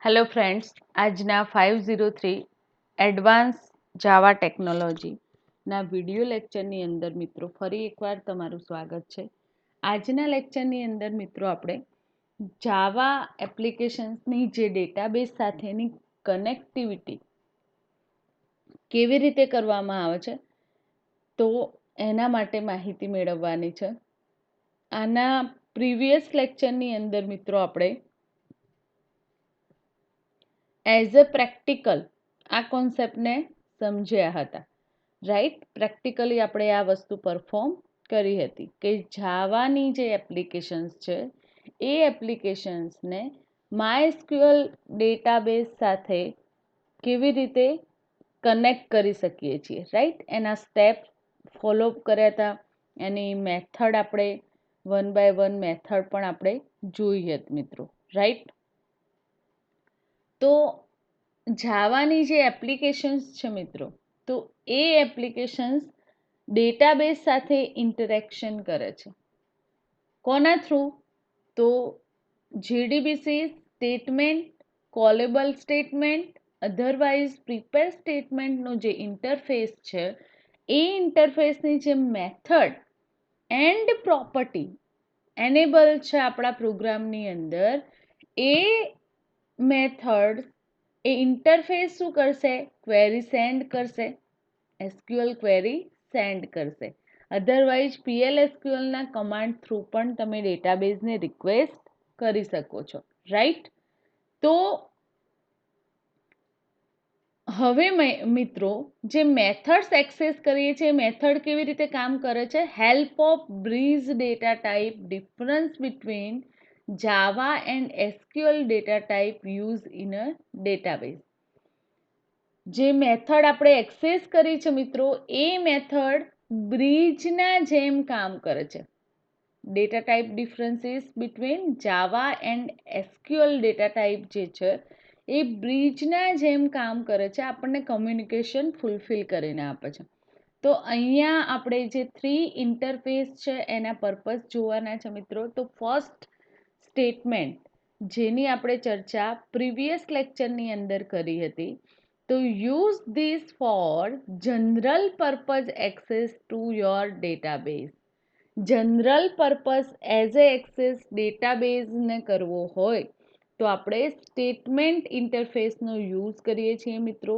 Hello friends, આજના 503 advance જાવા ટેકનોલોજીના video લેક્ચરની અંદર મિત્રો ફરી એકવાર તમારું સ્વાગત છે. આજના લેક્ચરની અંદર મિત્રો આપણે જાવા એપ્લિકેશન્સની જે ડેટાબેઝ સાથેની કનેક્ટિવિટી કેવી રીતે કરવામાં આવે છે તો એના માટે માહિતી મેળવવાની છે. આના પ્રીવિયસ લેક્ચરની અંદર મિત્રો આપણે એઝ અ પ્રેક્ટિકલ આ કોન્સેપ્ટને સમજ્યા હતા. રાઈટ, પ્રેક્ટિકલી આપણે આ વસ્તુ પરફોર્મ કરી હતી કે જાવાની જે એપ્લિકેશન્સ છે એ એપ્લિકેશન્સને MySQL ડેટાબેઝ સાથે કેવી રીતે કનેક્ટ કરી શકીએ છીએ. રાઈટ, એના સ્ટેપ ફોલો કર્યા હતા, એની મેથડ આપણે વન બાય વન મેથડ પણ આપણે જોઈ હતી મિત્રો. રાઈટ, તો જાવાની જે એપ્લિકેશન્સ છે મિત્રો, તો એ એપ્લિકેશન્સ ડેટાબેઝ સાથે ઇન્ટરેક્શન કરે છે. કોના થ્રુ? તો જીડીબીસી સ્ટેટમેન્ટ, કોલેબલ સ્ટેટમેન્ટ, અધરવાઇઝ પ્રિપેર સ્ટેટમેન્ટનો જે ઇન્ટરફેસ છે એ ઇન્ટરફેસની જે મેથડ એન્ડ પ્રોપર્ટી એનેબલ છે આપણા પ્રોગ્રામની અંદર, એ મેથડ એ ઇન્ટરફેસ શું કરશે? ક્વેરી સેન્ડ કરશે, એસક્યુએલ ક્વેરી સેન્ડ કરશે. અધરવાઇઝ PLSQLના કમાન્ડ થ્રુ પણ તમે ડેટાબેઝને રિક્વેસ્ટ કરી શકો છો. રાઈટ, તો હવે મિત્રો જે મેથડ્સ એક્સેસ કરીએ છીએ, મેથડ કેવી રીતે કામ કરે છે? Help of breeze data type, difference between Java and SQL data type use in a database. જે મેથડ આપણે એક્સેસ કરી છે મિત્રો, એ મેથડ બ્રિજના જેમ કામ કરે છે. Data type differences between Java and SQL data type જે છે એ બ્રિજના જેમ કામ કરે છે, આપણને કમ્યુનિકેશન ફૂલફિલ કરીને આપે છે. તો અહીંયા આપણે જે 3 ઇન્ટરફેસ છે એના પર્પઝ જોવાના છે મિત્રો. તો ફર્સ્ટ સ્ટેટમેન્ટ, જેની આપણે ચર્ચા પ્રીવિયસ લેક્ચરની અંદર કરી હતી, તો use this for general purpose access to your database. General purpose as a access ડેટાબેઝને કરવો હોય તો આપણે સ્ટેટમેન્ટ ઇન્ટરફેસનો યુઝ કરીએ છીએ મિત્રો.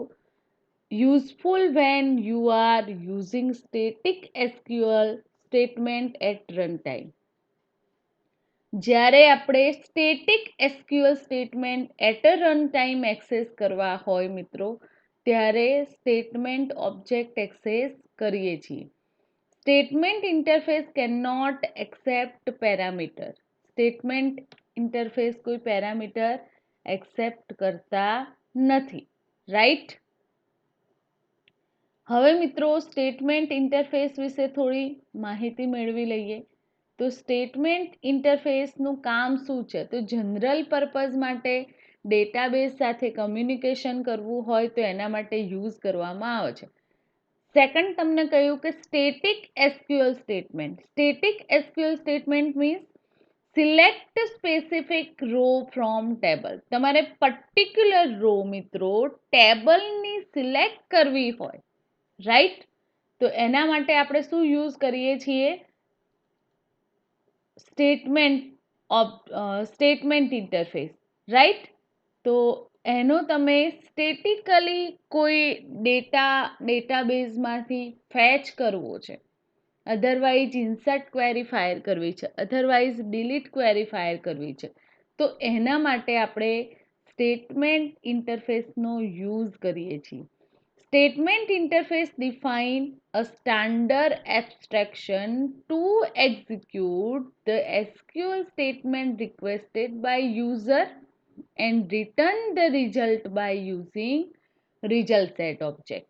Useful when you are using static SQL statement at run time. જ્યારે આપણે static SQL statement at a run time access કરવા હોય મિત્રો, ત્યારે સ્ટેટમેન્ટ ઓબ્જેક્ટ એક્સેસ કરીએ છીએ. Statement interface can not accept parameter. Statement interface કોઈ પેરામીટર એક્સેપ્ટ કરતા નથી. રાઈટ, હવે મિત્રો સ્ટેટમેન્ટ ઇન્ટરફેસ વિશે થોડી માહિતી મેળવી લઈએ. તો સ્ટેટમેન્ટ ઇન્ટરફેસનું કામ શું છે? તો જનરલ પર્પઝ માટે ડેટાબેઝ સાથે કમ્યુનિકેશન કરવું હોય તો એના માટે યુઝ કરવામાં આવે છે. સેકન્ડ, તમને કહ્યું કે static SQL statement. Static SQL statement means select specific row from table. તમારે પર્ટિક્યુલર રો મિત્રો ટેબલની સિલેક્ટ કરવી હોય. રાઈટ, તો એના માટે આપણે શું યુઝ કરીએ છીએ? Statement interface. રાઈટ, તો એનો તમે સ્ટેટિકલી કોઈ ડેટાબેઝમાંથી ફેચ કરવો છે, અધરવાઇઝ ઇન્સર્ટ ક્વેરી ફાયર કરવી છે, અધરવાઇઝ ડિલીટ ક્વેરી ફાયર કરવી છે, તો એના માટે આપણે સ્ટેટમેન્ટ ઇન્ટરફેસનો યુઝ કરીએ છીએ. Statement interface define a standard abstraction to execute the SQL statement requested by user and return the result by using result set object.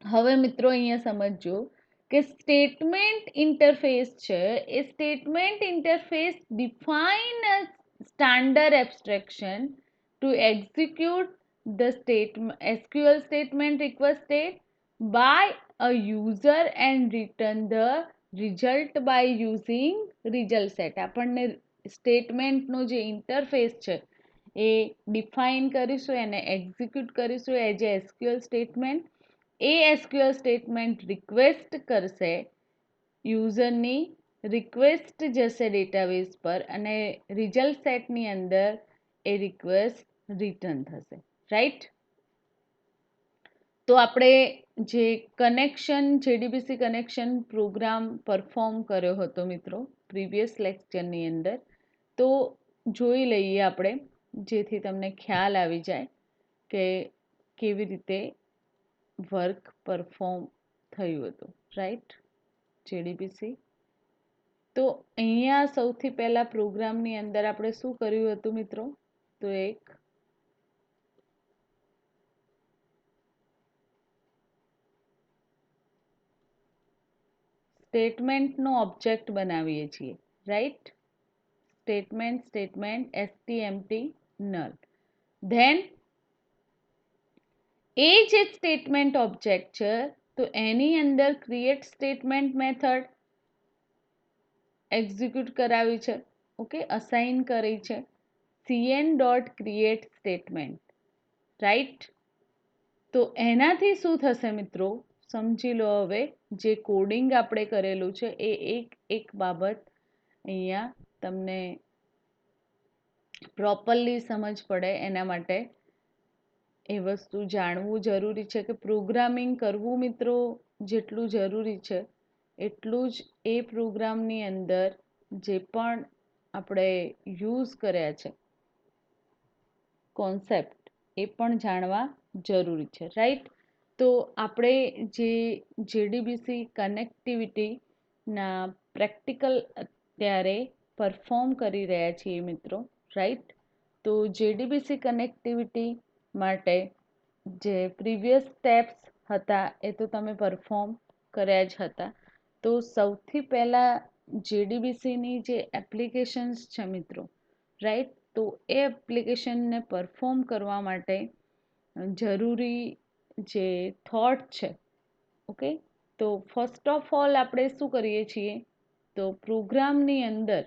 હવે મિત્રો અહીંયા સમજો કે સ્ટેટમેન્ટ ઇન્ટરફેસ છે એ statement interface define a standard abstraction to execute the SQL statement requested by a user and return the result by using result set. આપણને સ્ટેટમેન્ટનો જે interface છે એ ડિફાઇન કરીશું, એને એક્ઝિક્યુટ કરીશું as a SQL statement. A SQL statement request કરશે, યુઝરની request જશે database પર અને રિઝલ્ટ સેટની અંદર એ રિક્વેસ્ટ રિટર્ન થશે, રાઈટ. તો આપણે જે કનેક્શન જેડીબીસી કનેક્શન પ્રોગ્રામ પરફોર્મ કર્યો હતો મિત્રો પ્રીવિયસ લેક્ચરની અંદર, તો જોઈ લઈએ આપણે, જેથી તમને ખ્યાલ આવી જાય કે કેવી રીતે વર્ક પરફોર્મ થયું હતું, રાઈટ, જેડીબીસી. તો અહીંયા સૌથી પહેલા પ્રોગ્રામની અંદર આપણે શું કર્યું હતું મિત્રો? તો એક સ્ટેટમેન્ટનો ઓબ્જેક્ટ બનાવીએ છીએ, right. Statement STMT null. Then એ જે સ્ટેટમેન્ટ ઓબ્જેક્ટ છે તો એની અંદર ક્રિએટ સ્ટેટમેન્ટ મેથડ એક્ઝિક્યુટ કરાવી છે, ઓકે, અસાઇન કરી છે cn dot create statement, right. તો એનાથી શું થશે મિત્રો સમજી લો. હવે જે કોડિંગ આપણે કરેલું છે એ એક એક બાબત અહીંયા તમને પ્રોપરલી સમજ પડે એના માટે એ વસ્તુ જાણવું જરૂરી છે કે પ્રોગ્રામિંગ કરવું મિત્રો જેટલું જરૂરી છે એટલું જ એ પ્રોગ્રામની અંદર જે પણ આપણે યુઝ કર્યા છે કોન્સેપ્ટ એ પણ જાણવા જરૂરી છે, રાઈટ. તો આપણે જે જેડીબીસી કનેક્ટિવિટીના પ્રેક્ટિકલ અત્યારે પરફોર્મ કરી રહ્યા છીએ મિત્રો, રાઈટ. તો જેડીબીસી કનેક્ટિવિટી માટે જે પ્રીવિયસ સ્ટેપ્સ હતા એ તો તમે પરફોર્મ કર્યા જ હતા. તો સૌથી પહેલાં જેડીબીસીની જે એપ્લિકેશન્સ છે મિત્રો, રાઈટ, તો એ એપ્લિકેશનને પરફોર્મ કરવા માટે જરૂરી જે થોટ છે, ઓકે. તો ફર્સ્ટ ઓફ ઓલ આપણે શું કરીએ છીએ તો પ્રોગ્રામની અંદર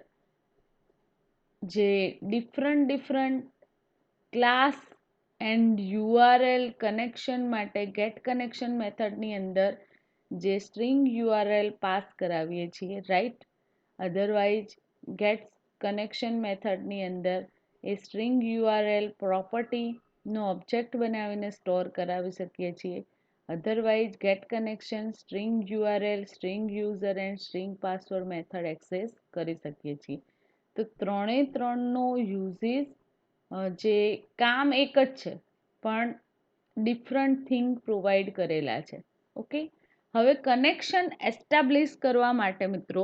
જે different class and URL connection માટે ગેટ કનેક્શન મેથડની અંદર જે સ્ટ્રિંગ યુઆરએલ પાસ કરાવીએ છીએ, રાઈટ. અધરવાઇઝ ગેટ કનેક્શન મેથડની અંદર એ સ્ટ્રિંગ યુઆરએલ પ્રોપર્ટીનો ઓબ્જેક્ટ બનાવીને સ્ટોર કરાવી શકીએ છીએ. Otherwise get connection string URL string user and string password method access કરી શકીએ છીએ. તો ત્રણનો યુઝીસ જે કામ એક જ છે પણ ડિફરન્ટ થિંગ પ્રોવાઈડ કરેલા છે, ઓકે. હવે કનેક્શન એસ્ટાબ્લિશ કરવા માટે મિત્રો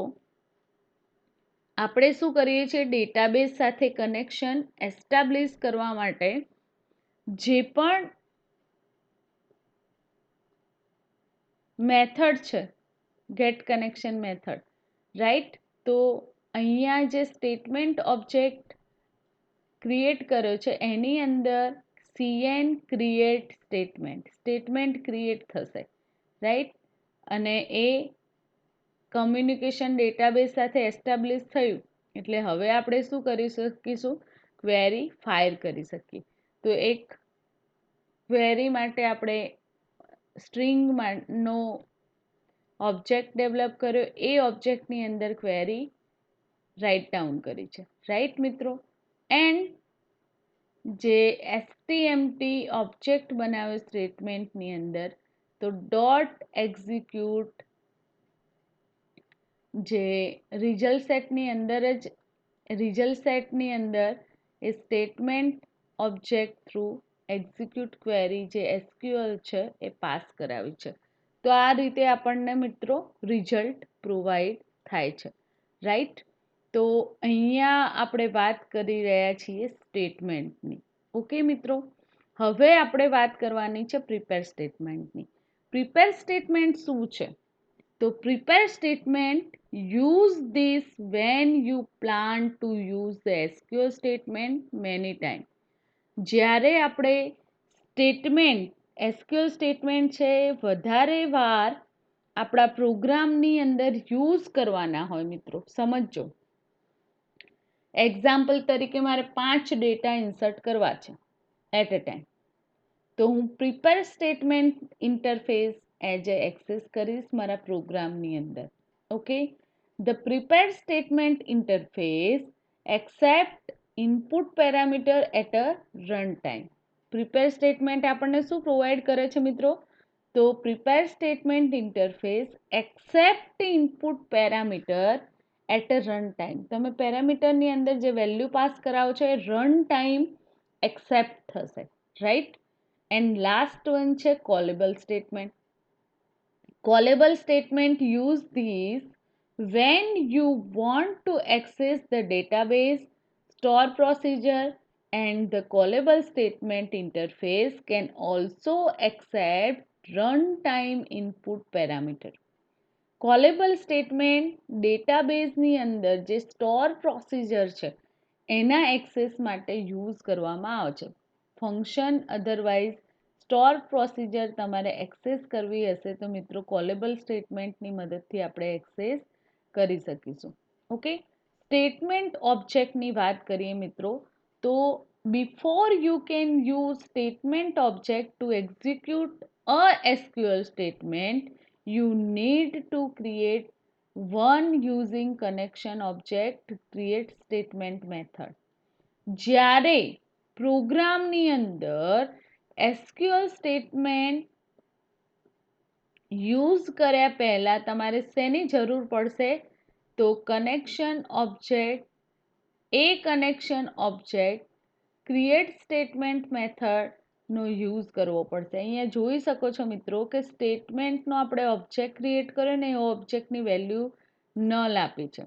આપણે શું કરીએ છીએ ડેટાબેઝ સાથે કનેક્શન એસ્ટાબ્લિશ કરવા માટે જે પણ મેથડ છે ગેટ કનેક્શન મેથડ, રાઈટ. તો અહીંયા જે સ્ટેટમેન્ટ ઓબ્જેક્ટ ક્રિએટ કર્યો છે એની અંદર cn ક્રિએટ સ્ટેટમેન્ટ ક્રિએટ થશે, રાઈટ. અને એ કમ્યુનિકેશન ડેટાબેઝ સાથે એસ્ટાબ્લિશ થયું એટલે હવે આપણે શું કરી શકીશું ક્વેરી ફાયર કરી શકીએ. તો એક ક્વેરી માટે આપણે સ્ટ્રિંગનો ઓબ્જેક્ટ ડેવલપ કર્યો, એ ઓબ્જેક્ટની અંદર ક્વેરી રાઇટ ડાઉન કરી છે, રાઈટ મિત્રો. એન્ડ જે એસટીએમટી ઓબ્જેક્ટ બનાવ્યો સ્ટેટમેન્ટની અંદર તો ડોટ એક્ઝિક્યુટ જે રિઝલ્ટ સેટની અંદર એ statement object through execute query જે એસક્યુએલ છે એ પાસ કરાવી છે. તો આ રીતે આપણને મિત્રો રિઝલ્ટ પ્રોવાઈડ થાય છે, રાઈટ. તો અહીંયા આપણે વાત કરી રહ્યા છીએ સ્ટેટમેન્ટની, ઓકે મિત્રો. હવે આપણે વાત કરવાની છે પ્રિપેર સ્ટેટમેન્ટની. પ્રિપેર સ્ટેટમેન્ટ શું છે? તો prepare statement use this when you plan to use the SQL statement many time. જ્યારે આપણે એસક્યુએલ સ્ટેટમેન્ટ છે વધારે વાર આપણા પ્રોગ્રામની અંદર યુઝ કરવાના હોય મિત્રો, સમજો એક્ઝામ્પલ તરીકે મારે 5 ડેટા ઇન્સર્ટ કરવા છે એટ અ ટાઈમ, તો હું પ્રિપેર સ્ટેટમેન્ટ ઇન્ટરફેસ એજ એ એક્સેસ કરીશ મારા પ્રોગ્રામની અંદર. Okay, the prepare statement interface accept input parameter at a run time. Prepare statement આપણને શું પ્રોવાઈડ કરે છે મિત્રો? તો prepare statement interface accept input parameter at a run time. તમે પેરામીટરની અંદર જે વેલ્યુ પાસ કરાવો છો એ રન ટાઈમ એક્સેપ્ટ થશે, રાઈટ. એન્ડ લાસ્ટ વન છે callable statement. Callable statement use these when you want to access the database, store procedure, and the callable statement interface can also accept runtime input parameter. Callable statement ડેટાબેઝની અંદર જે store procedure છે એના access માટે use કરવામાં આવે છે. Function otherwise store procedure તમારે એક્સેસ કરવી હશે તો મિત્રો કોલેબલ સ્ટેટમેન્ટની મદદથી આપણે એક્સેસ કરી શકીશું. ઓકે, સ્ટેટમેન્ટ ઓબ્જેક્ટની વાત કરીએ મિત્રો, તો before you can use statement object to execute a SQL statement, you need to create one using connection object to create statement method. જ્યારે પ્રોગ્રામની અંદર SQL સ્ટેટમેન્ટ યુઝ કર્યા પહેલા તમારે શેની જરૂર પડશે? તો કનેક્શન ઓબ્જેક્ટ, એ કનેક્શન ઓબ્જેક્ટ ક્રિએટ સ્ટેટમેન્ટ મેથડનો યુઝ કરવો પડશે. અહીંયા જોઈ શકો છો મિત્રો કે સ્ટેટમેન્ટનો આપણે ઓબ્જેક્ટ ક્રિએટ કર્યો ને એ ઓબ્જેક્ટની વેલ્યુ નલ આપી છે.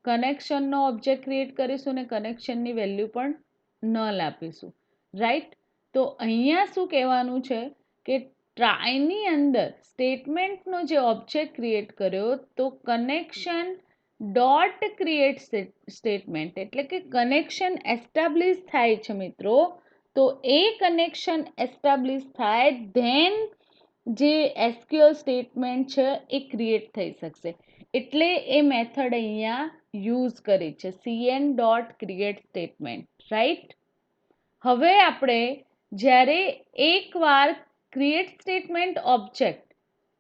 કનેક્શનનો ઓબ્જેક્ટ ક્રિએટ કરીશું ને કનેક્શનની વેલ્યુ પણ નલ આપીશું, રાઈટ. તો અહીંયા શું કહેવાનું છે કે ટ્રાયની અંદર સ્ટેટમેન્ટનો જે ઓબ્જેક્ટ ક્રિએટ કર્યો તો કનેક્શન ડોટ ક્રિએટ સ્ટેટમેન્ટ એટલે કે કનેક્શન એસ્ટાબ્લિશ થાય છે મિત્રો. તો એ કનેક્શન એસ્ટાબ્લિશ થાય ધેન જે એસક્યુએલ સ્ટેટમેન્ટ છે એ ક્રિએટ થઈ શકશે. એટલે એ મેથડ અહીંયા યુઝ કરી છે cn dot create statement, right. હવે આપણે જ્યારે એકવાર ક્રિએટ સ્ટેટમેન્ટ ઓબ્જેક્ટ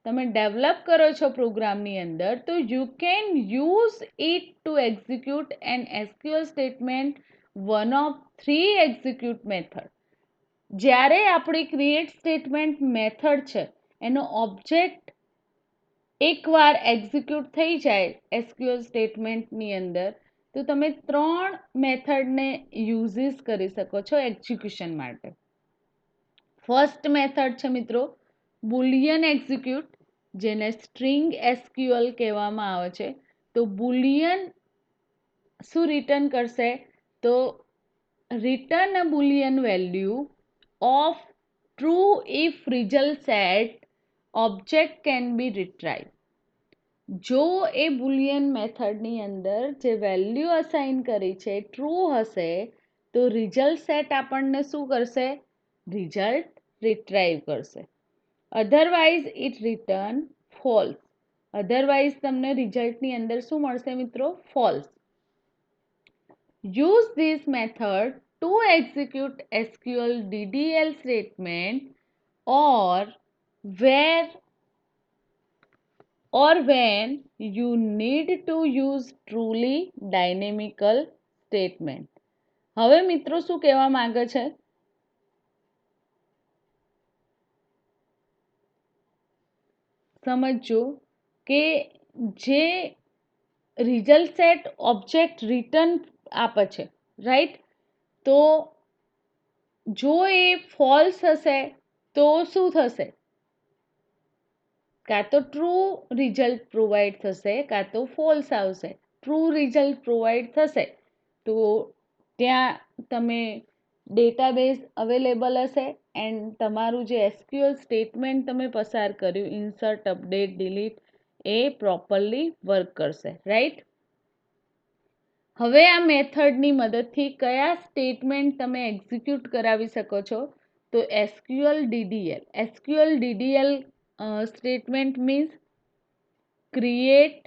તમે ડેવલપ કરો છો પ્રોગ્રામની અંદર તો you can use it to execute an SQL statement one of 3 execute method. જ્યારે આપણી ક્રિએટ સ્ટેટમેન્ટ મેથડ છે એનો ઓબ્જેક્ટ એકવાર એક્ઝિક્યુટ થઈ જાય એસક્યુએલ સ્ટેટમેન્ટની અંદર તો તમે 3 મેથડને યુઝિસ કરી શકો છો એક્ઝિક્યુશન માટે. ફર્સ્ટ મેથડ છે મિત્રો બુલિયન એક્ઝિક્યુટ, જેને સ્ટ્રિંગ એસક્યુએલ કહેવામાં આવે છે. તો બુલિયન શું રિટર્ન કરશે? તો return a boolean value of true if result set object can be retrieved. જો એ બુલિયન મેથડની અંદર જે વેલ્યુ અસાઇન કરી છે ટ્રુ હશે તો રિઝલ્ટ સેટ આપણને શું કરશે? રિઝલ્ટ રિટ્રાઈવ કરશે. Otherwise it return false. Otherwise તમને રિઝલ્ટની અંદર શું મળશે મિત્રો? False. Use this method to execute SQL DDL statement or when you need to use truly dynamical statement. હવે મિત્રો શું કહેવા માંગે છે? સમજો કે જે રિઝલ્ટ સેટ ઓબ્જેક્ટ રિટર્ન આપે છે, રાઈટ. તો જો એ ફોલ્સ હશે તો શું થશે? કાં તો ટ્રુ રિઝલ્ટ પ્રોવાઈડ થશે કાં તો ફોલ્સ આવશે. ટ્રુ રિઝલ્ટ પ્રોવાઈડ થશે તો ત્યાં તમે ડેટાબેઝ અવેલેબલ હશે એન્ડ તમારું જે એસક્યુએલ સ્ટેટમેન્ટ તમે પસાર કર્યું ઇન્સર્ટ, અપડેટ, ડિલીટ એ પ્રોપરલી વર્ક કરશે, રાઈટ. હવે આ મેથડની મદદથી કયા સ્ટેટમેન્ટ તમે એક્ઝિક્યુટ કરાવી શકો છો? તો SQL DDL. SQL DDL statement means create,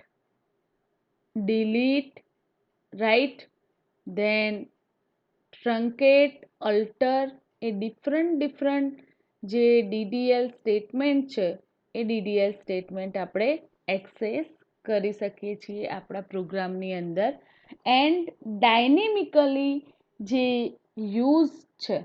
delete, right, then truncate, alter એ ડિફરન્ટ જે ડીડીએલ સ્ટેટમેન્ટ છે એ ડીડીએલ સ્ટેટમેન્ટ આપણે એક્સેસ કરી શકીએ છીએ આપણા પ્રોગ્રામની અંદર. એન્ડ ડાયનેમિકલી જે યુઝ છે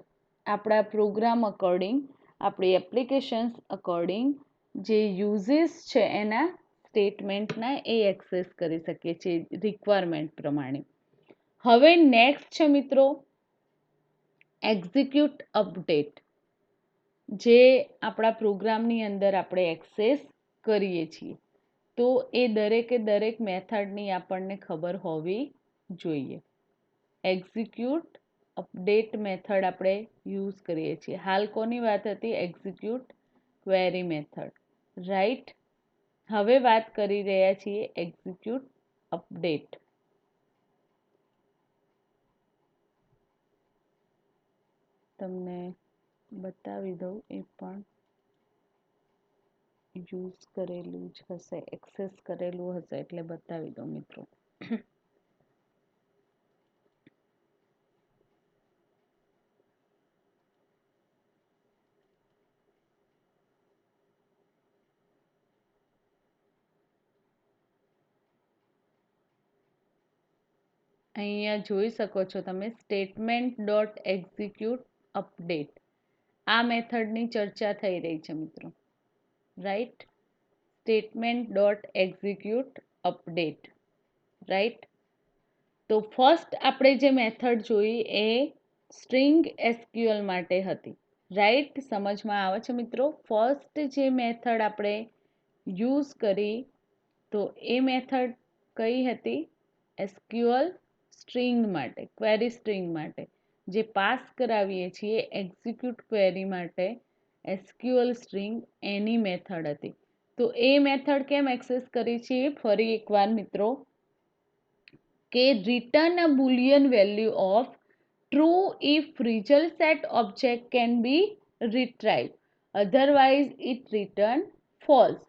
આપણા પ્રોગ્રામ અકોર્ડિંગ, આપણી એપ્લિકેશન્સ અકોર્ડિંગ જે યુઝીસ છે એના સ્ટેટમેન્ટના એ એક્સેસ કરી શકીએ છીએ રિક્વાયરમેન્ટ પ્રમાણે. હવે નેક્સ્ટ છે મિત્રો એક્ઝિક્યુટ અપડેટ, જે આપણા પ્રોગ્રામની અંદર આપણે એક્સેસ કરીએ છીએ. તો એ દરેક મેથડની આપણને ખબર હોવી જોઈએ. એક્ઝિક્યુટ અપડેટ મેથડ આપણે યુઝ કરીએ છીએ. હાલ કોની વાત હતી? Execute query method, right. હવે વાત કરી રહ્યા છીએ એક્ઝિક્યુટ અપડેટ. તમને બતાવી દઉં, એ પણ યુઝ કરેલું જ હશે, એક્સેસ કરેલું હશે એટલે બતાવી દઉં મિત્રો. અહીંયા જોઈ શકો છો તમે સ્ટેટમેન્ટ ડોટ એક્ઝિક્યુટ અપડેટ, આ મેથડની ચર્ચા થઈ રહી છે મિત્રો, right. Statement dot execute update, right. તો ફર્સ્ટ આપણે જે મેથડ જોઈ એ સ્ટ્રિંગ એસક્યુએલ માટે હતી, રાઈટ. સમજમાં આવે છે મિત્રો? ફર્સ્ટ જે મેથડ આપણે યુઝ કરી તો એ મેથડ કઈ હતી? એસક્યુએલ સ્ટ્રિંગ માટે, ક્વેરી સ્ટ્રિંગ માટે જે પાસ કરાવીએ છીએ એક્ઝિક્યુટ ક્વેરી માટે એસક્યુએલ સ્ટ્રિંગ, એની મેથડ હતી. તો એ મેથડ કેમ એક્સેસ કરી છે? ફરી એકવાર મિત્રો, કે return a boolean value of true if result set object can be retrieved, otherwise it return false.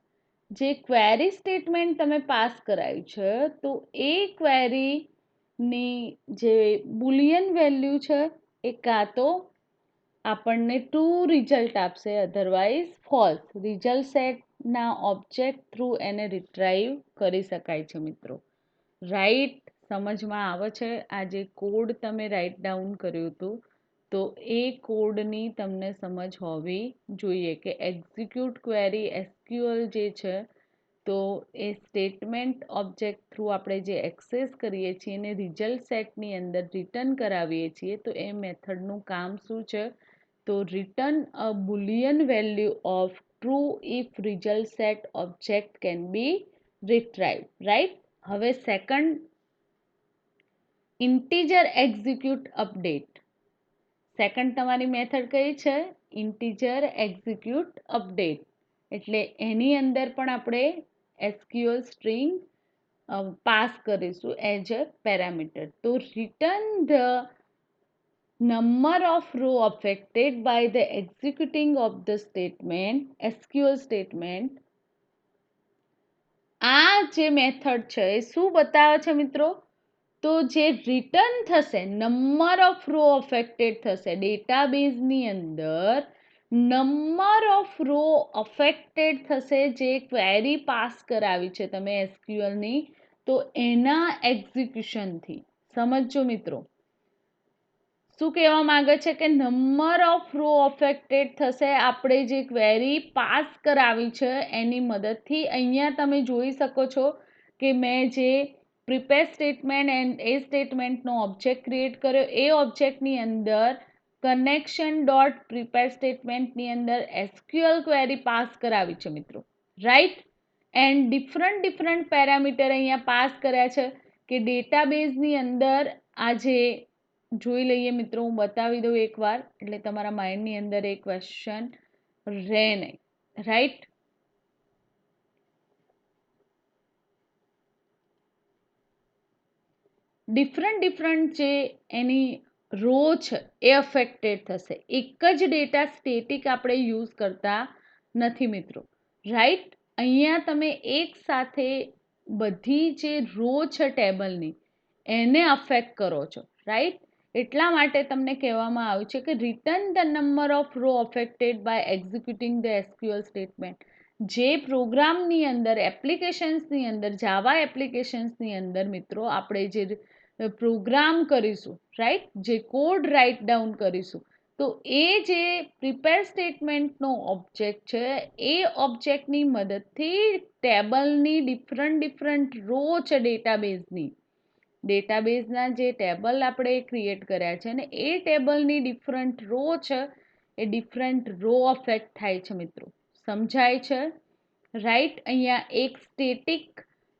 જે ક્વેરી સ્ટેટમેન્ટ તમે પાસ કરાયું છે તો એ ક્વેરીની જે બુલિયન વેલ્યુ છે એ કાં તો આપણને ટ્રુ રિઝલ્ટ આપશે, અધરવાઇઝ ફોલ્સ. રિઝલ્ટ સેટના ઓબ્જેક્ટ થ્રુ એને રિટ્રાઈવ કરી શકાય છે મિત્રો, રાઈટ. સમજમાં આવે છે? આ જે કોડ તમે રાઇટ ડાઉન કર્યું હતું તો એ કોડની તમને સમજ હોવી જોઈએ કે એક્ઝિક્યુટ ક્વેરી એસક્યુએલ જે છે તો એ સ્ટેટમેન્ટ ઓબ્જેક્ટ થ્રુ આપણે જે એક્સેસ કરીએ છીએ અને રિઝલ્ટ સેટની અંદર રિટર્ન કરાવીએ છીએ તો એ મેથડનું કામ શું છે? તો return a boolean value of true if result set object can be retrieve, right. હવે second integer execute update. Second તમારી મેથડ કઈ છે? Integer execute update. એટલે એની અંદર પણ આપણે એસક્યુએલ સ્ટ્રિંગ પાસ કરીશું એઝ અ પેરામીટર. તો return the number of row affected by the executing of the statement, SQL statement. આ જે મેથડ છે એ શું બતાવે છે મિત્રો? તો જે રિટર્ન થશે, નંબર ઓફ રો અફેક્ટેડ થશે ડેટાબેઝની અંદર, નંબર ઓફ રો અફેક્ટેડ થશે જે ક્વેરી પાસ કરાવી છે તમે એસક્યુએલની, તો એના એક્ઝિક્યુશનથી. સમજો મિત્રો, શું કહેવા માંગે છે કે નંબર ઓફ રો અફેક્ટેડ થશે આપણે જે ક્વેરી પાસ કરાવી છે એની મદદથી. અહીંયા તમે જોઈ શકો છો કે મેં જે પ્રિપેર સ્ટેટમેન્ટ એન્ડ એ સ્ટેટમેન્ટનો ઓબ્જેક્ટ ક્રિએટ કર્યો, એ ઓબ્જેક્ટની અંદર કનેક્શન ડોટ પ્રિપેર સ્ટેટમેન્ટની અંદર એસક્યુએલ ક્વેરી પાસ કરાવી છે મિત્રો, રાઈટ. એન્ડ ડિફરન્ટ પેરામીટર અહીંયા પાસ કર્યા છે કે ડેટાબેઝની અંદર આ જે જોઈ લઈએ મિત્રો, હું બતાવી દઉં એકવાર એટલે તમારા માઇન્ડની અંદર એક ક્વેશ્ચન રહે નહીં, રાઈટ. ડિફરન્ટ જે એની રો છે એ અફેક્ટેડ થશે. એક જ ડેટા સ્ટેટિક આપણે યુઝ કરતા નથી મિત્રો, રાઈટ. અહીંયા તમે એક સાથે બધી જે રો છે ટેબલની એને અફેક્ટ કરો છો, રાઈટ? એટલા માટે તમને કહેવામાં આવ્યું છે કે return the number of row affected by executing the SQL statement. જે પ્રોગ્રામની અંદર એપ્લિકેશન્સની અંદર જાવા એપ્લિકેશન્સની અંદર મિત્રો આપણે જે પ્રોગ્રામ કરીશું, રાઈટ, જે કોડ રાઇટ ડાઉન કરીશું, તો એ જે પ્રિપેર સ્ટેટમેન્ટનો ઓબ્જેક્ટ છે એ ઓબ્જેક્ટની મદદથી ટેબલની ડિફરન્ટ રો છે ડેટાબેઝના જે ટેબલ આપણે ક્રિએટ કર્યા છે ને એ ટેબલની ડિફરન્ટ રો છે એ ડિફરન્ટ રો અફેક્ટ થાય છે મિત્રો. સમજાય છે? રાઈટ? અહીંયા એક સ્ટેટિક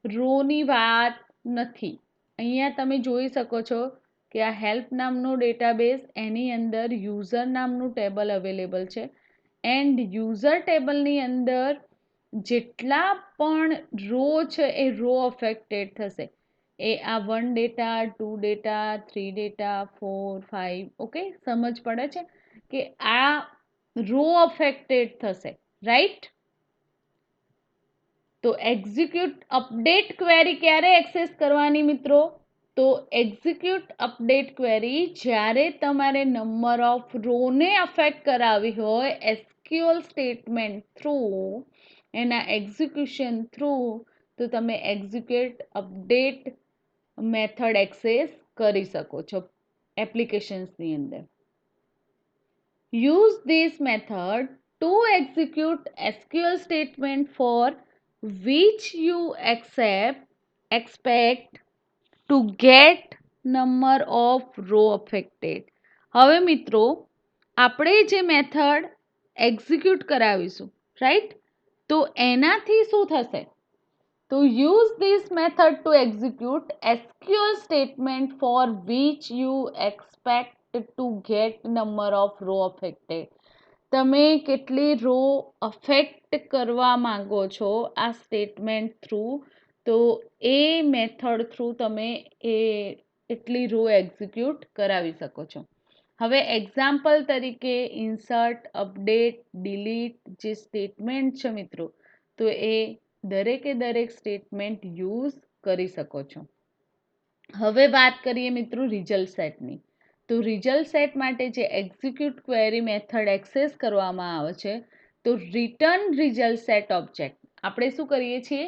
રોની વાત નથી. અહીંયા તમે જોઈ શકો છો કે આ હેલ્પ નામનો ડેટાબેઝ, એની અંદર યુઝર નામનું ટેબલ અવેલેબલ છે એન્ડ યુઝર ટેબલની અંદર જેટલા પણ રો છે એ રો અફેક્ટેડ થશે. એ આ 1 ડેટા, 2 ડેટા, 3 ડેટા, 4, 5, ઓકે, સમજ પડે છે કે આ રો અફેક્ટેડ થશે, રાઈટ? તો એક્ઝિક્યુટ અપડેટ ક્વેરી ક્યારે એક્સેસ કરવાની મિત્રો? તો એક્ઝિક્યુટ અપડેટ ક્વેરી જ્યારે તમારે નંબર ઓફ રોને અફેક્ટ કરાવી હોય એસક્યુએલ સ્ટેટમેન્ટ થ્રુ, એના એક્ઝિક્યુશન થ્રુ, તો તમે એક્ઝિક્યુટ અપડેટ મેથડ એક્સેસ કરી શકો છો એપ્લિકેશન્સની અંદર. Use this method to execute SQL statement for which you expect to get number of row affected. હવે મિત્રો આપણે જે મેથડ એક્ઝિક્યુટ કરાવીશું, રાઈટ, તો એનાથી શું થશે? તો use this method to execute SQL statement for which you expect to get number of row affected. તમે કેટલી રો અફેક્ટ કરવા માંગો છો આ સ્ટેટમેન્ટ થ્રુ, તો એ મેથડ થ્રુ તમે એટલી રો એક્ઝિક્યુટ કરાવી શકો છો. હવે એક્ઝામ્પલ તરીકે ઇન્સર્ટ, અપડેટ, ડિલીટ જે સ્ટેટમેન્ટ છે મિત્રો, તો એ દરેક સ્ટેટમેન્ટ યુઝ કરી શકો છો. હવે વાત કરીએ મિત્રો રિઝલ્ટ સેટની. તો રિઝલ્ટ સેટ માટે જે એક્ઝિક્યુટ ક્વેરી મેથડ એક્સેસ કરવામાં આવે છે, તો રિટર્ન રિઝલ્ટ સેટ ઓબ્જેક્ટ આપણે શું કરીએ છીએ?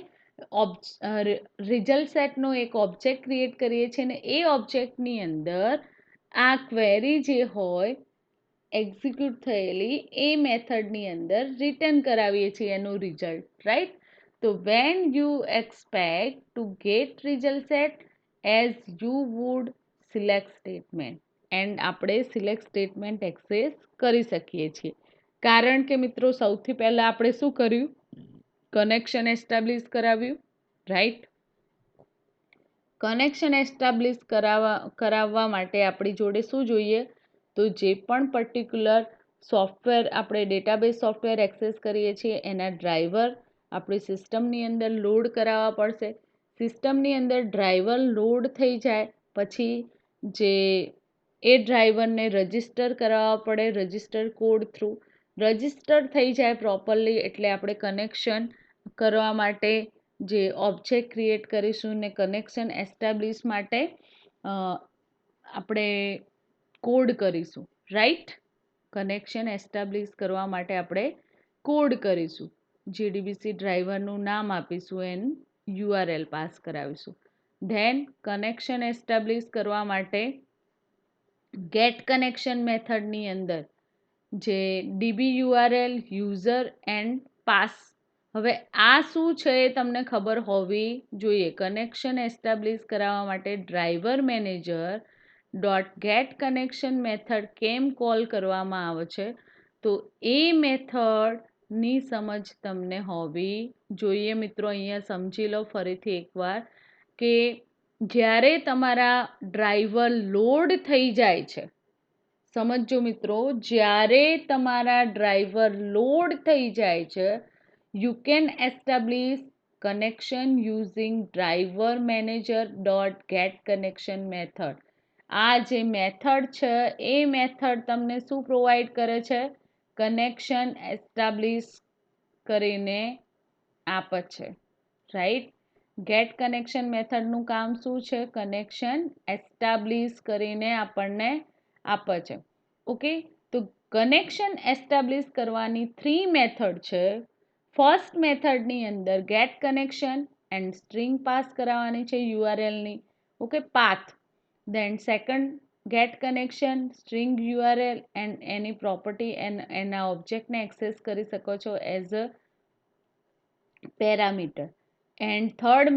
રિઝલ્ટ સેટનો એક ઓબ્જેક્ટ ક્રિએટ કરીએ છીએ અને એ ઓબ્જેક્ટની અંદર આ ક્વેરી જે હોય એક્ઝિક્યુટ થયેલી એ મેથડની અંદર રિટર્ન કરાવીએ છીએ એનું રિઝલ્ટ, રાઈટ? તો when you expect to get result set as you would select statement, and આપણે સિલેક્ટ સ્ટેટમેન્ટ એક્સેસ કરી શકીએ છીએ. કારણ કે મિત્રો સૌથી પહેલાં આપણે શું કર્યું? કનેક્શન એસ્ટાબ્લિશ કરાવ્યું, રાઈટ? કનેક્શન એસ્ટાબ્લિશ કરાવવા માટે આપણી જોડે શું જોઈએ? તો જે પણ પર્ટિક્યુલર સોફ્ટવેર આપણે ડેટાબેઝ સોફ્ટવેર એક્સેસ કરીએ છીએ એના ડ્રાઈવર આપણી સિસ્ટમની અંદર લોડ કરાવવા પડશે. સિસ્ટમની અંદર ડ્રાઈવર લોડ થઈ જાય પછી જે એ ડ્રાઈવરને રજિસ્ટર કરાવવા પડે રજિસ્ટર કોડ થ્રુ. રજિસ્ટર થઈ જાય પ્રોપરલી એટલે આપણે કનેક્શન કરવા માટે જે ઓબ્જેક્ટ ક્રિએટ કરીશું ને કનેક્શન એસ્ટાબ્લિશ માટે આપણે કોડ કરીશું, રાઈટ? કનેક્શન એસ્ટાબ્લિશ કરવા માટે આપણે કોડ કરીશું. જીડીબીસી ડ્રાઈવરનું નામ આપીશું એન્ડ યુઆરએલ પાસ કરાવીશું. ધેન કનેક્શન એસ્ટાબ્લિશ કરવા માટે ગેટ કનેક્શન મેથડની અંદર જે DB URL user and pass. હવે આ શું છે એ તમને ખબર હોવી જોઈએ. કનેક્શન એસ્ટાબ્લિશ કરાવવા માટે driver manager dot get connection method કેમ કોલ કરવામાં આવે છે, તો એ મેથડની સમજ તમને હોવી જોઈએ મિત્રો. અહીંયા સમજી લો ફરીથી એકવાર કે જ્યારે તમારા ડ્રાઈવર લોડ થઈ જાય છે, સમજો મિત્રો, જ્યારે તમારા ડ્રાઈવર લોડ થઈ જાય છે, you can establish connection using driver manager dot get connection method. આ જે મેથડ છે એ મેથડ તમને શું પ્રોવાઈડ કરે છે? કનેક્શન એસ્ટાબ્લિશ કરીને આપે છે, રાઈટ? ગેટ કનેક્શન મેથડનું કામ શું છે? કનેક્શન એસ્ટાબ્લિશ કરીને આપણને આપે છે. ઓકે, તો કનેક્શન એસ્ટાબ્લિશ કરવાની 3 મેથડ છે. ફર્સ્ટ મેથડની અંદર get connection and string pass કરાવવાની છે યુઆરએલની. Okay, path. Then second get connection string URL and એની પ્રોપર્ટી એના ઓબ્જેક્ટને એક્સેસ કરી શકો છો as a parameter. And third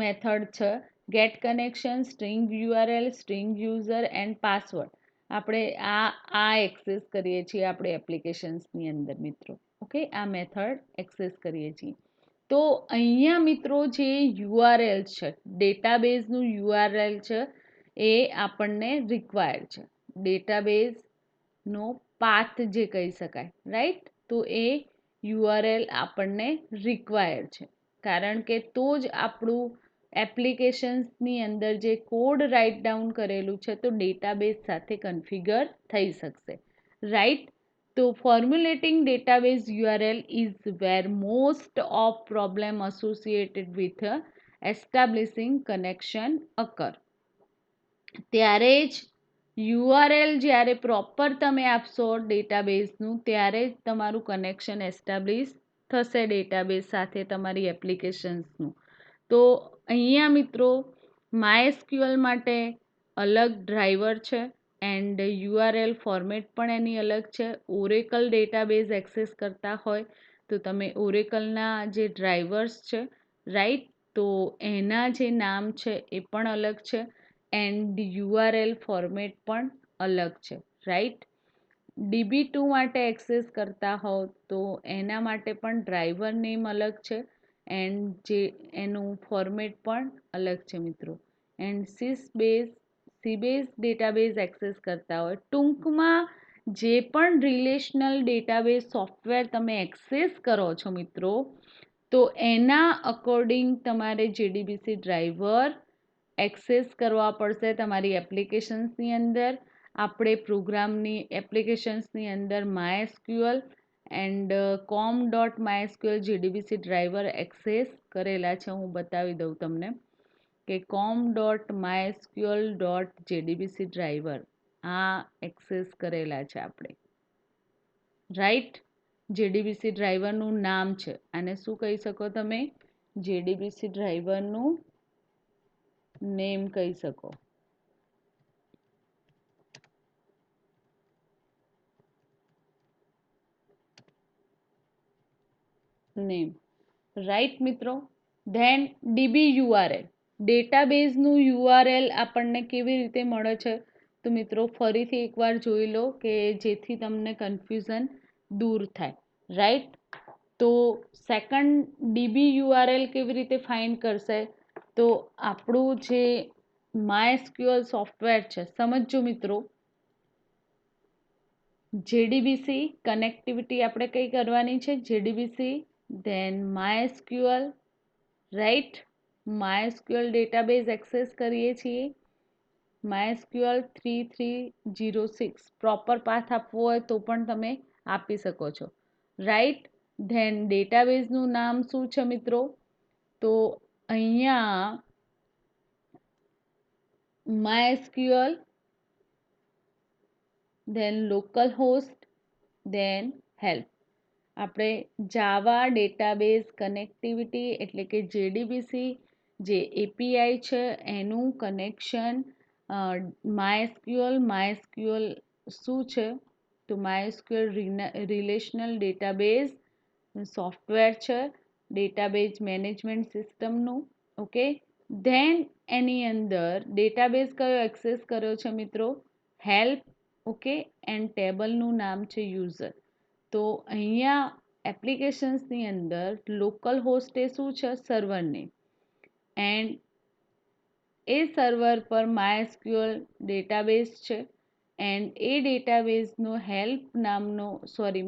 method છે get connection string URL string user and password. આપણે આ એક્સેસ કરીએ છીએ આપણી એપ્લિકેશન્સની અંદર મિત્રો. ઓકે, આ મેથડ એક્સેસ કરીએ છીએ. તો અહીંયા મિત્રો જે યુઆરએલ છે, ડેટાબેઝનું યુઆરએલ છે, એ આપણને રિક્વાયર્ડ છે. ડેટાબેઝનો પાથ જે કહી શકાય, રાઈટ? તો એ યુઆરએલ આપણને રિક્વાયર્ડ છે, કારણ કે તો જ આપણું એપ્લિકેશન્સની અંદર જે કોડ રાઇટ ડાઉન કરેલું છે તો ડેટાબેઝ સાથે કન્ફિગર થઈ શકશે, રાઈટ? તો formulating database URL is where most of problem associated with establishing connection occur. ત્યારે જ યુઆરએલ જ્યારે પ્રોપર તમે આપશો ડેટાબેઝનું, ત્યારે જ તમારું કનેક્શન એસ્ટાબ્લિશ થશે ડેટાબેઝ સાથે તમારી એપ્લિકેશન્સનું. તો અહીંયા મિત્રો MySQL માટે અલગ ડ્રાઈવર છે એન્ડ યુઆરએલ ફોર્મેટ પણ એની અલગ છે. ઓરેકલ ડેટાબેઝ એક્સેસ કરતા હોય તો તમે ઓરેકલના જે ડ્રાઈવર્સ છે, રાઈટ, તો એના જે નામ છે એ પણ અલગ છે એન્ડ યુઆરએલ ફોર્મેટ પણ અલગ છે, રાઈટ? DB2 માટે એક્સેસ કરતા હોવ તો એના માટે પણ ડ્રાઈવર નેમ અલગ છે એન્ડ જે એનું ફોર્મેટ પણ અલગ છે મિત્રો. એન્ડ સીબેઝ ડેટાબેઝ એક્સેસ કરતા હોય, ટૂંકમાં જે પણ રિલેશનલ ડેટાબેઝ સોફ્ટવેર તમે એક્સેસ કરો છો મિત્રો, તો એના અકોર્ડિંગ તમારે JDBC ડ્રાઈવર એક્સેસ કરવા પડશે તમારી એપ્લિકેશન્સની અંદર. આપણે પ્રોગ્રામની એપ્લિકેશન્સની અંદર MySQL and com.mysql JDBC driver access કરેલા છે. હું બતાવી દઉં તમને કે com.mysql.jdbc ડ્રાઈવર આ એક્સેસ કરેલા છે આપણે, રાઈટ? JDBC ડ્રાઈવરનું નામ છે, આને શું કહી શકો તમે? JDBC ડ્રાઈવરનું નેમ કહી શકો. નેમ, રાઈટ મિત્રો? ધેન DBURL ડેટાબેઝનું યુઆરએલ આપણને કેવી રીતે મળે છે? તો મિત્રો ફરીથી એકવાર જોઈ લો કે જેથી તમને કન્ફ્યુઝન દૂર થાય, રાઈટ? તો સેકન્ડ DBURL કેવી રીતે ફાઇન્ડ કરશે? તો આપણું જે MySQL સોફ્ટવેર છે, સમજજો મિત્રો, JDBC કનેક્ટિવિટી આપણે કઈ કરવાની છે? JDBC then MySQL, right? MySQL database access કરીએ છીએ. MySQL 3306 પ્રોપર પાથ આપવો હોય તો પણ તમે આપી શકો છો, રાઈટ? ધેન ડેટાબેઝનું નામ શું છે મિત્રો? તો અહીંયા MySQL, then local host, then help. આપણે જાવા ડેટાબેઝ કનેક્ટિવિટી એટલે કે JDBC જે API છે એનું કનેક્શન MySQL શું છે? તો MySQL રિલેશનલ ડેટાબેઝ સોફ્ટવેર છે, ડેટાબેઝ મેનેજમેન્ટ સિસ્ટમનું. ઓકે, ધેન એની અંદર ડેટાબેઝ કયો એક્સેસ કર્યો છે મિત્રો? હેલ્પ. ઓકે, એન્ડ ટેબલનું નામ છે યુઝર. તો અહીંયા એપ્લિકેશન્સની અંદર લોકલ હોસ્ટ એ શું છે? Server name. And A server પર MySQL ડેટાબેઝ છે એન્ડ એ ડેટાબેઝનો હેલ્પ નામનો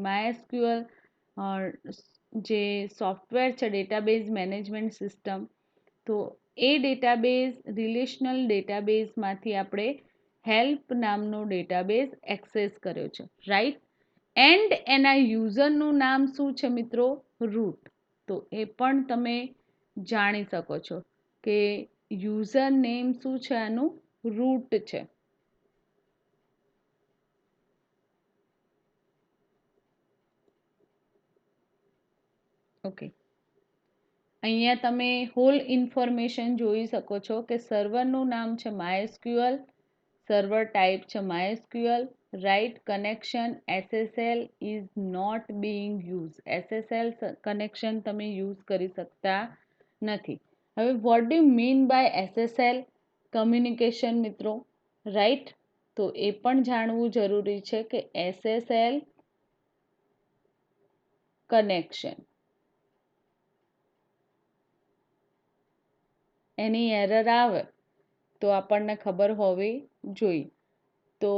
MySQL જે સોફ્ટવેર છે ડેટાબેઝ મેનેજમેન્ટ સિસ્ટમ, તો એ ડેટાબેઝ રિલેશનલ ડેટાબેઝમાંથી આપણે હેલ્પ નામનો ડેટાબેઝ એક્સેસ કર્યો છે, રાઈટ? એન્ડ એના યુઝરનું નામ શું છે મિત્રો? રૂટ. તો એ પણ તમે જાણી શકો છો, કે યુઝર નેમ શું છે, આનું રૂટ છે. ઓકે, અહીંયા તમે હોલ ઇન્ફોર્મેશન જોઈ શકો છો કે સર્વરનું નામ છે MySQL, સર્વર ટાઈપ છે MySQL, right connection SSL is not being use. SSL connection તમે યુઝ કરી શકતા નથી. હવે what do mean by SSL communication મિત્રો, રાઈટ? તો એ પણ જાણવું જરૂરી છે કે SSL કનેક્શન એની એરર આવે તો આપણને ખબર હોવી જોઈએ. તો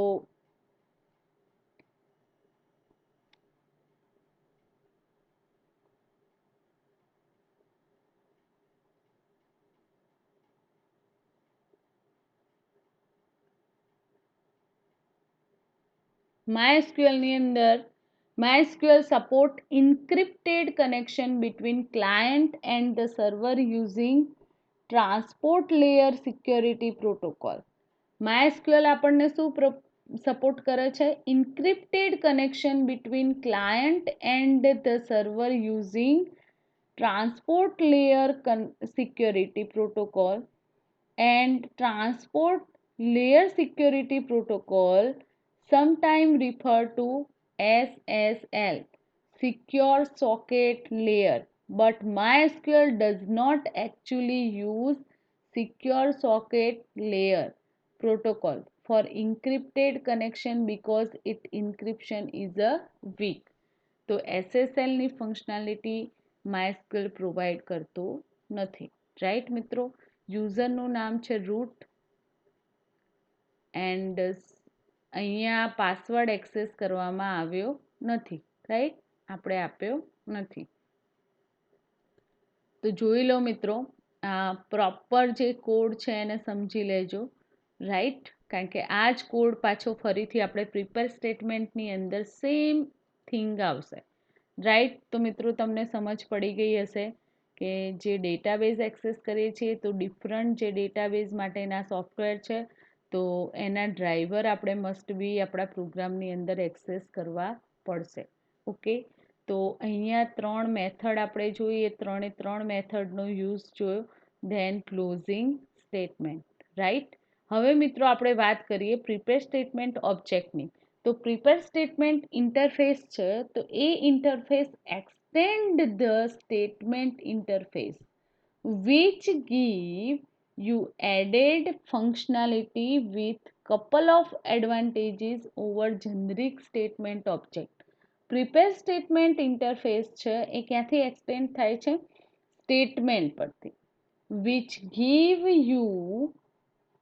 MySQL ની અંદર MySQL support encrypted connection between client and the server using transport layer security protocol. MySQL આપણને શું સપોર્ટ કરે છે? encrypted connection between client and the server using transport layer security protocol, and transport layer security protocol sometimes referred to SSL, secure socket layer, but MySQL does not actually use secure socket layer protocol for encrypted connection because its encryption is a weak. તો SSL ની functionality MySQL provide કરતું નથી, right મિત્રો? યુઝરનું નામ છે route and અહીંયા password access કરવામાં આવ્યો નથી, રાઈટ? આપણે આપ્યો નથી. તો જોઈ લો મિત્રો, પ્રોપર જે કોડ છે એને સમજી લેજો, રાઈટ? કારણ કે આ જ કોડ પાછો ફરીથી આપણે પ્રિપેર સ્ટેટમેન્ટની અંદર સેમ થિંગ આવશે, રાઈટ? તો મિત્રો તમને સમજ પડી ગઈ હશે કે જે ડેટાબેઝ એક્સેસ કરીએ છીએ તો ડિફરન્ટ જે ડેટાબેઝ માટેના સોફ્ટવેર છે તો એના ડ્રાઈવર આપણે મસ્ટ બી આપણા પ્રોગ્રામની અંદર એક્સેસ કરવા પડશે. ઓકે, તો અહીંયા 3 મેથડ આપણે જોઈએ, 3 મેથડનો યુઝ જોયો. Then closing statement, right? હવે મિત્રો આપણે વાત કરીએ પ્રિપેર સ્ટેટમેન્ટ ઓબ્જેક્ટની. તો પ્રિપેર સ્ટેટમેન્ટ ઇન્ટરફેસ છે તો એ interface extend the statement interface which give you added functionality with couple of advantages over generic statement object. Prepare statement interface છે એ ક્યાંથી એક્સટેન્ડ થાય છે? સ્ટેટમેન્ટ પરથી. which give you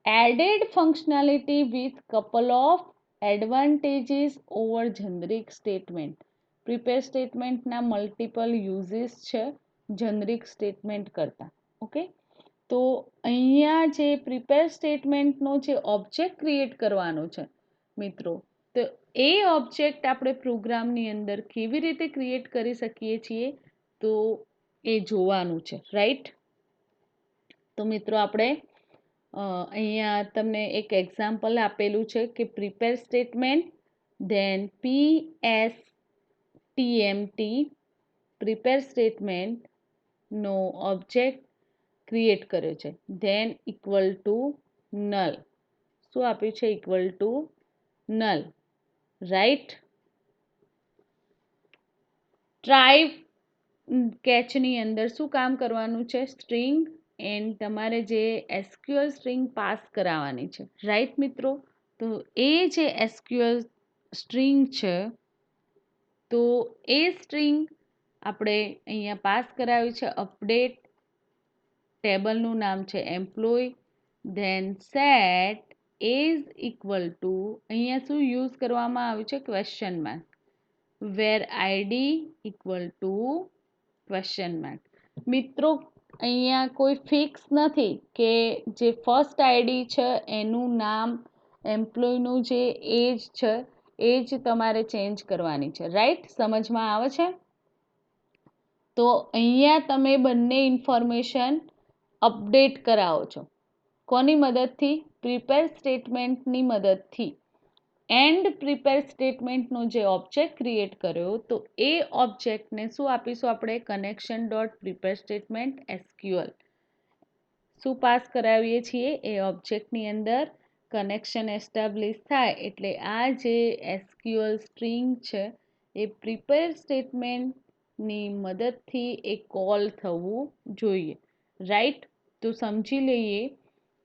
added functionality with couple of advantages over generic statement. Prepare સ્ટેટમેન્ટના multiple uses છે generic statement કરતાં. Okay, તો અહીંયા જે પ્રિપેર સ્ટેટમેન્ટનો જે ઓબ્જેક્ટ ક્રિએટ કરવાનો છે મિત્રો, તો એ ઓબ્જેક્ટ આપણે પ્રોગ્રામની અંદર કેવી રીતે ક્રિએટ કરી શકીએ છીએ તો એ જોવાનું છે, રાઈટ? તો મિત્રો આપણે અહીંયા તમને એક એક્ઝામ્પલ આપેલું છે કે prepare statement then PSTMT prepare સ્ટેટમેન્ટનો ઓબ્જેક્ટ ક્રિએટ કર્યો છે. Then equal to null. શું આપ્યું છે? Equal to null, right? Try કેચની અંદર શું કામ કરવાનું છે? સ્ટ્રિંગ એન્ડ તમારે જે SQL સ્ટ્રિંગ પાસ કરાવવાની છે, રાઈટ મિત્રો? તો એ જે SQL સ્ટ્રિંગ છે તો એ સ્ટ્રિંગ આપણે અહીંયા પાસ કરાવી છે. અપડેટ ટેબલનું નામ છે employ, then set is equal to, અહીંયા શું યુઝ કરવામાં આવ્યું છે? Question mark, where ID equal to question mark. મિત્રો અહીંયા કોઈ ફિક્સ નથી કે જે ફર્સ્ટ આઈડી છે એનું નામ એમ્પ્લોયનું જે એજ છે એ જ તમારે ચેન્જ કરવાની છે, રાઈટ? સમજમાં આવે છે? તો અહીંયા તમે બંને ઇન્ફોર્મેશન અપડેટ કરાવો છો. કોની મદદથી? પ્રિપેર સ્ટેટમેન્ટની મદદથી. એન્ડ પ્રિપેર સ્ટેટમેન્ટનો જે ઓબ્જેક્ટ ક્રિએટ કર્યો તો એ ઓબ્જેક્ટને શું આપીશું આપણે? Connection dot prepare statement SQL. શું પાસ કરાવીએ છીએ? એ ઓબ્જેક્ટની અંદર કનેક્શન એસ્ટાબ્લિશ થાય એટલે આ જે એસક્યુએલ સ્ટ્રિંગ છે એ પ્રિપેર સ્ટેટમેન્ટની મદદથી એ કોલ થવું જોઈએ. રાઈટ? તો સમજી લઈએ.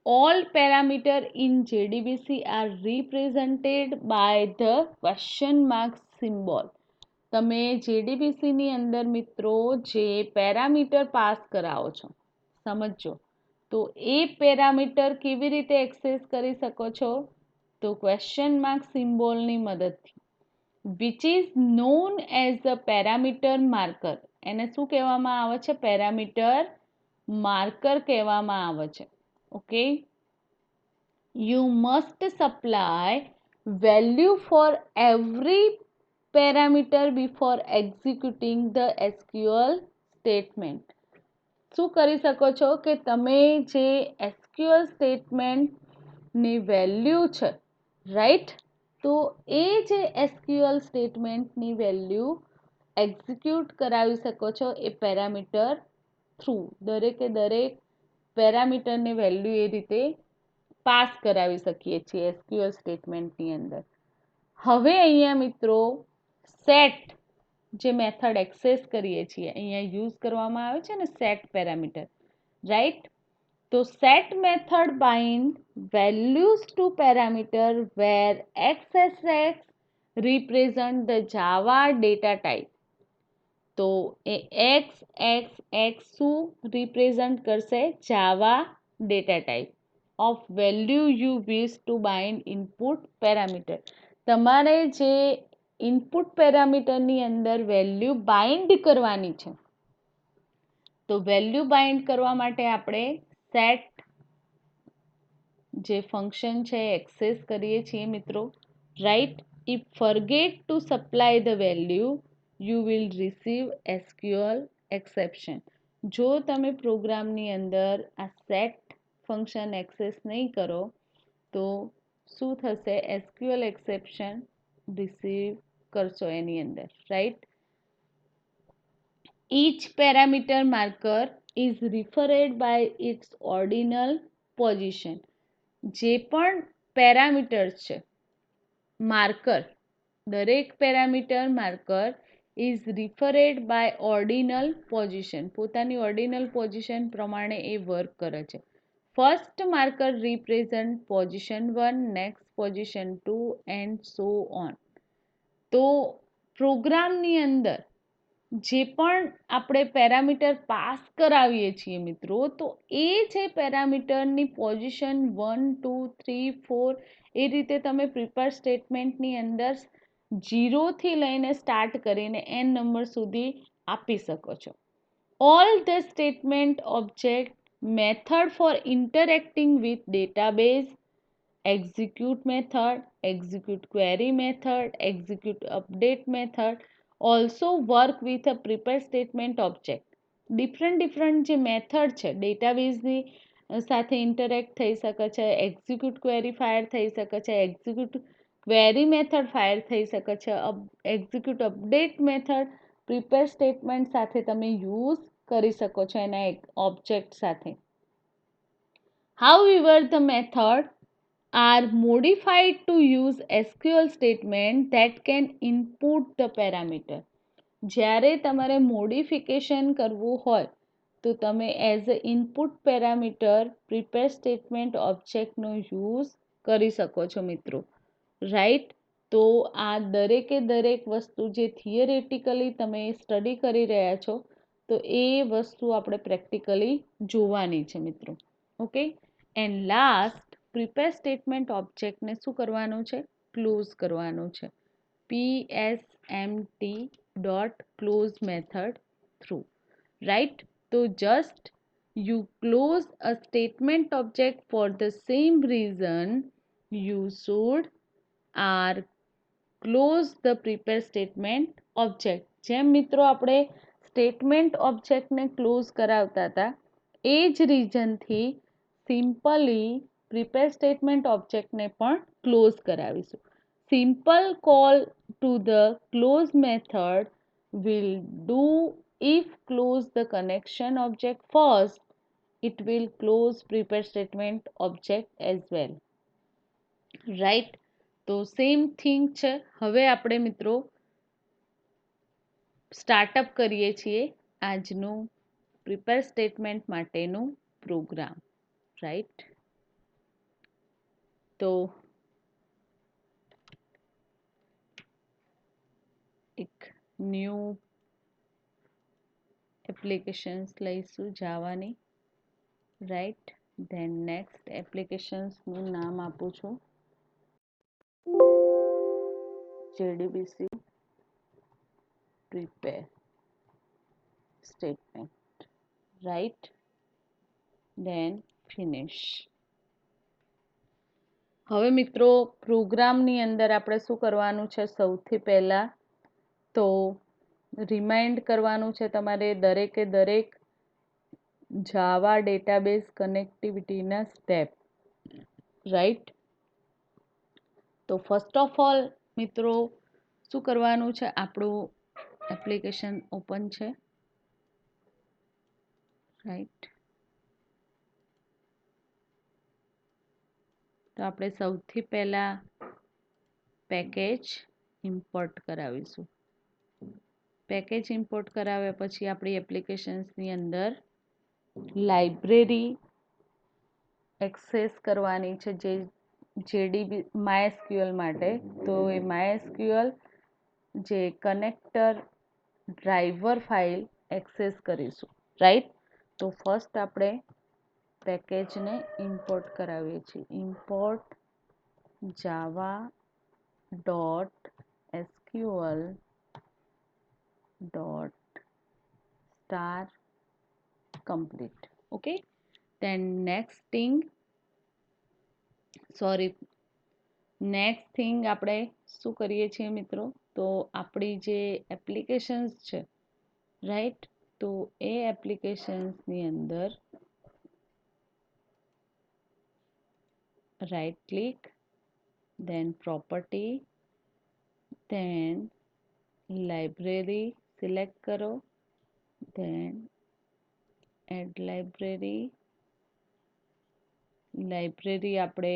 All parameter in JDBC are represented by the question mark symbol. તમે JDBCની અંદર મિત્રો જે પેરામીટર પાસ કરાવો છો, સમજો, તો એ પેરામીટર કેવી રીતે એક્સેસ કરી શકો છો? તો ક્વેશ્ચન માર્ક સિમ્બોલની મદદથી. Which is known as a parameter marker. એને શું કહેવામાં આવે છે? પેરામીટર માર્કર કહેવામાં આવે છે. Okay. You must supply value for every parameter before executing the SQL statement. શું કરી શકો છો કે તમે જે SQL સ્ટેટમેન્ટની વેલ્યુ છે, રાઈટ, તો એ જે SQL સ્ટેટમેન્ટની વેલ્યુ એક્ઝિક્યુટ કરાવી શકો છો એ પેરામીટર થ્રુ. દરેકે દરેક પેરામીટરની વેલ્યુ એ રીતે પાસ કરાવી શકીએ છીએ એસક્યુએલ સ્ટેટમેન્ટની અંદર. હવે અહીંયા મિત્રો સેટ જે મેથડ એક્સેસ કરીએ છીએ, અહીંયા યુઝ કરવામાં આવે છે ને સેટ પેરામીટર, રાઈટ? તો set method bind values to parameter where XSX represent the Java data type. તો એ XXX શું રિપ્રેઝન્ટ કરશે? Java data type of value you wish to bind input parameter. તમારે જે ઇનપુટ પેરામીટરની અંદર વેલ્યુ બાઇન્ડ કરવાની છે, તો વેલ્યુ બાઇન્ડ કરવા માટે આપણે સેટ જે ફંક્શન છે એક્સેસ કરીએ છીએ મિત્રો, right? If forget two supply the value you will receive SQL exception. જો તમે પ્રોગ્રામની અંદર આ સેટ ફંક્શન એક્સેસ નહીં કરો તો શું થશે? એસક્યુએલ એક્સેપ્શન રિસીવ કરશો એની અંદર, right? Each parameter marker is referred by its ordinal position. જે પણ પેરામીટર્સ છે માર્કર, દરેક parameter marker is referred by ordinal position. પોતાની ઓર્ડિનલ પોઝિશન પ્રમાણે એ વર્ક કરે છે. First marker represent position 1, next position 2 and so on. તો પ્રોગ્રામની અંદર જે પણ આપણે પેરામીટર પાસ કરાવીએ છીએ મિત્રો, તો એ જે પેરામીટરની પોઝિશન 1, 2, 3, 4 એ રીતે તમે પ્રિપેર સ્ટેટમેન્ટની અંદર 0થી લઈને સ્ટાર્ટ કરીને n નંબર સુધી આપી શકો છો. All the statement object method for interacting with database, execute method, execute query method, execute update method also work with a prepare statement object. Different જે મેથડ છે ડેટાબેઝની સાથે ઇન્ટરેક્ટ થઈ શકે છે, એક્ઝિક્યુટ ક્વેરી ફાયર થઈ શકે છે, એક્ઝિક્યુટ ક્વેરી મેથડ ફાયર થઈ શકે છે, execute update method prepare statement સાથે તમે યુઝ કરી શકો છો એના એક ઓબ્જેક્ટ સાથે. However, the method are modified to use SQL statement that can input the parameter. જ્યારે તમારે મોડિફિકેશન કરવું હોય તો તમે as a input parameter prepare statement ઓબ્જેક્ટનો યુઝ કરી શકો છો મિત્રો, રાઈટ? તો આ દરેકે દરેક વસ્તુ જે થિયરેટિકલી તમે સ્ટડી કરી રહ્યા છો તો એ વસ્તુ આપણે પ્રેક્ટિકલી જોવાની છે મિત્રો. Okay. And last prepare statement ઓબ્જેક્ટને શું કરવાનું છે? ક્લોઝ કરવાનું છે. PSMT dot close method through, right? તો just you close a statement object for the same reason you should are close the prepare statement object. જેમ મિત્રો આપણે સ્ટેટમેન્ટ ઓબ્જેક્ટને ક્લોઝ કરાવતા હતા એ જ રીઝનથી સિમ્પલી પ્રિપેર સ્ટેટમેન્ટ ઓબ્જેક્ટને પણ ક્લોઝ કરાવીશું. Simple call to the close method will do if close the connection object first, it will close prepare statement object as well. Right? તો સેમ થિંગ છે. હવે આપણે મિત્રો સ્ટાર્ટઅપ કરીએ છીએ આજનું પ્રિપેર સ્ટેટમેન્ટ માટેનું પ્રોગ્રામ. રાઈટ? તો એક ન્યૂ એપ્લિકેશન્સ લઈશું જાવાની. રાઈટ? ધેન નેક્સ્ટ એપ્લિકેશન્સનું નામ આપું છું JDBC prepare statement. Right? Then finish. હવે મિત્રો પ્રોગ્રામની અંદર આપણે શું કરવાનું છે? સૌથી પહેલા તો રિમાઇન્ડ કરવાનું છે તમારે દરેકે દરેક જાવા ડેટાબેઝ કનેક્ટિવિટીના સ્ટેપ. રાઈટ? તો ફર્સ્ટ ઓફ ઓલ મિત્રો શું કરવાનું છે? આપણું એપ્લિકેશન ઓપન છે. રાઈટ? તો આપણે સૌથી પહેલા પેકેજ ઇમ્પોર્ટ કરાવીશું. પેકેજ ઇમ્પોર્ટ કરાવ્યા પછી આપણી એપ્લિકેશન્સની અંદર લાઇબ્રેરી એક્સેસ કરવાની છે જે જેડીબી MySQL માટે. તો એ MySQL જે કનેક્ટર ડ્રાઈવર ફાઇલ એક્સેસ કરીશું. રાઈટ? તો ફર્સ્ટ આપણે પેકેજને ઇમ્પોર્ટ કરાવીએ છીએ. ઇમ્પોર્ટ જાવા dot SQL dot star complete. Okay, then next thing આપણે શું કરીએ છીએ મિત્રો? તો આપણી જે એપ્લિકેશન્સ છે રાઈટ, તો એ એપ્લિકેશન્સની અંદર right click, then property, then library select કરો, then add library. લાઇબ્રેરી આપણે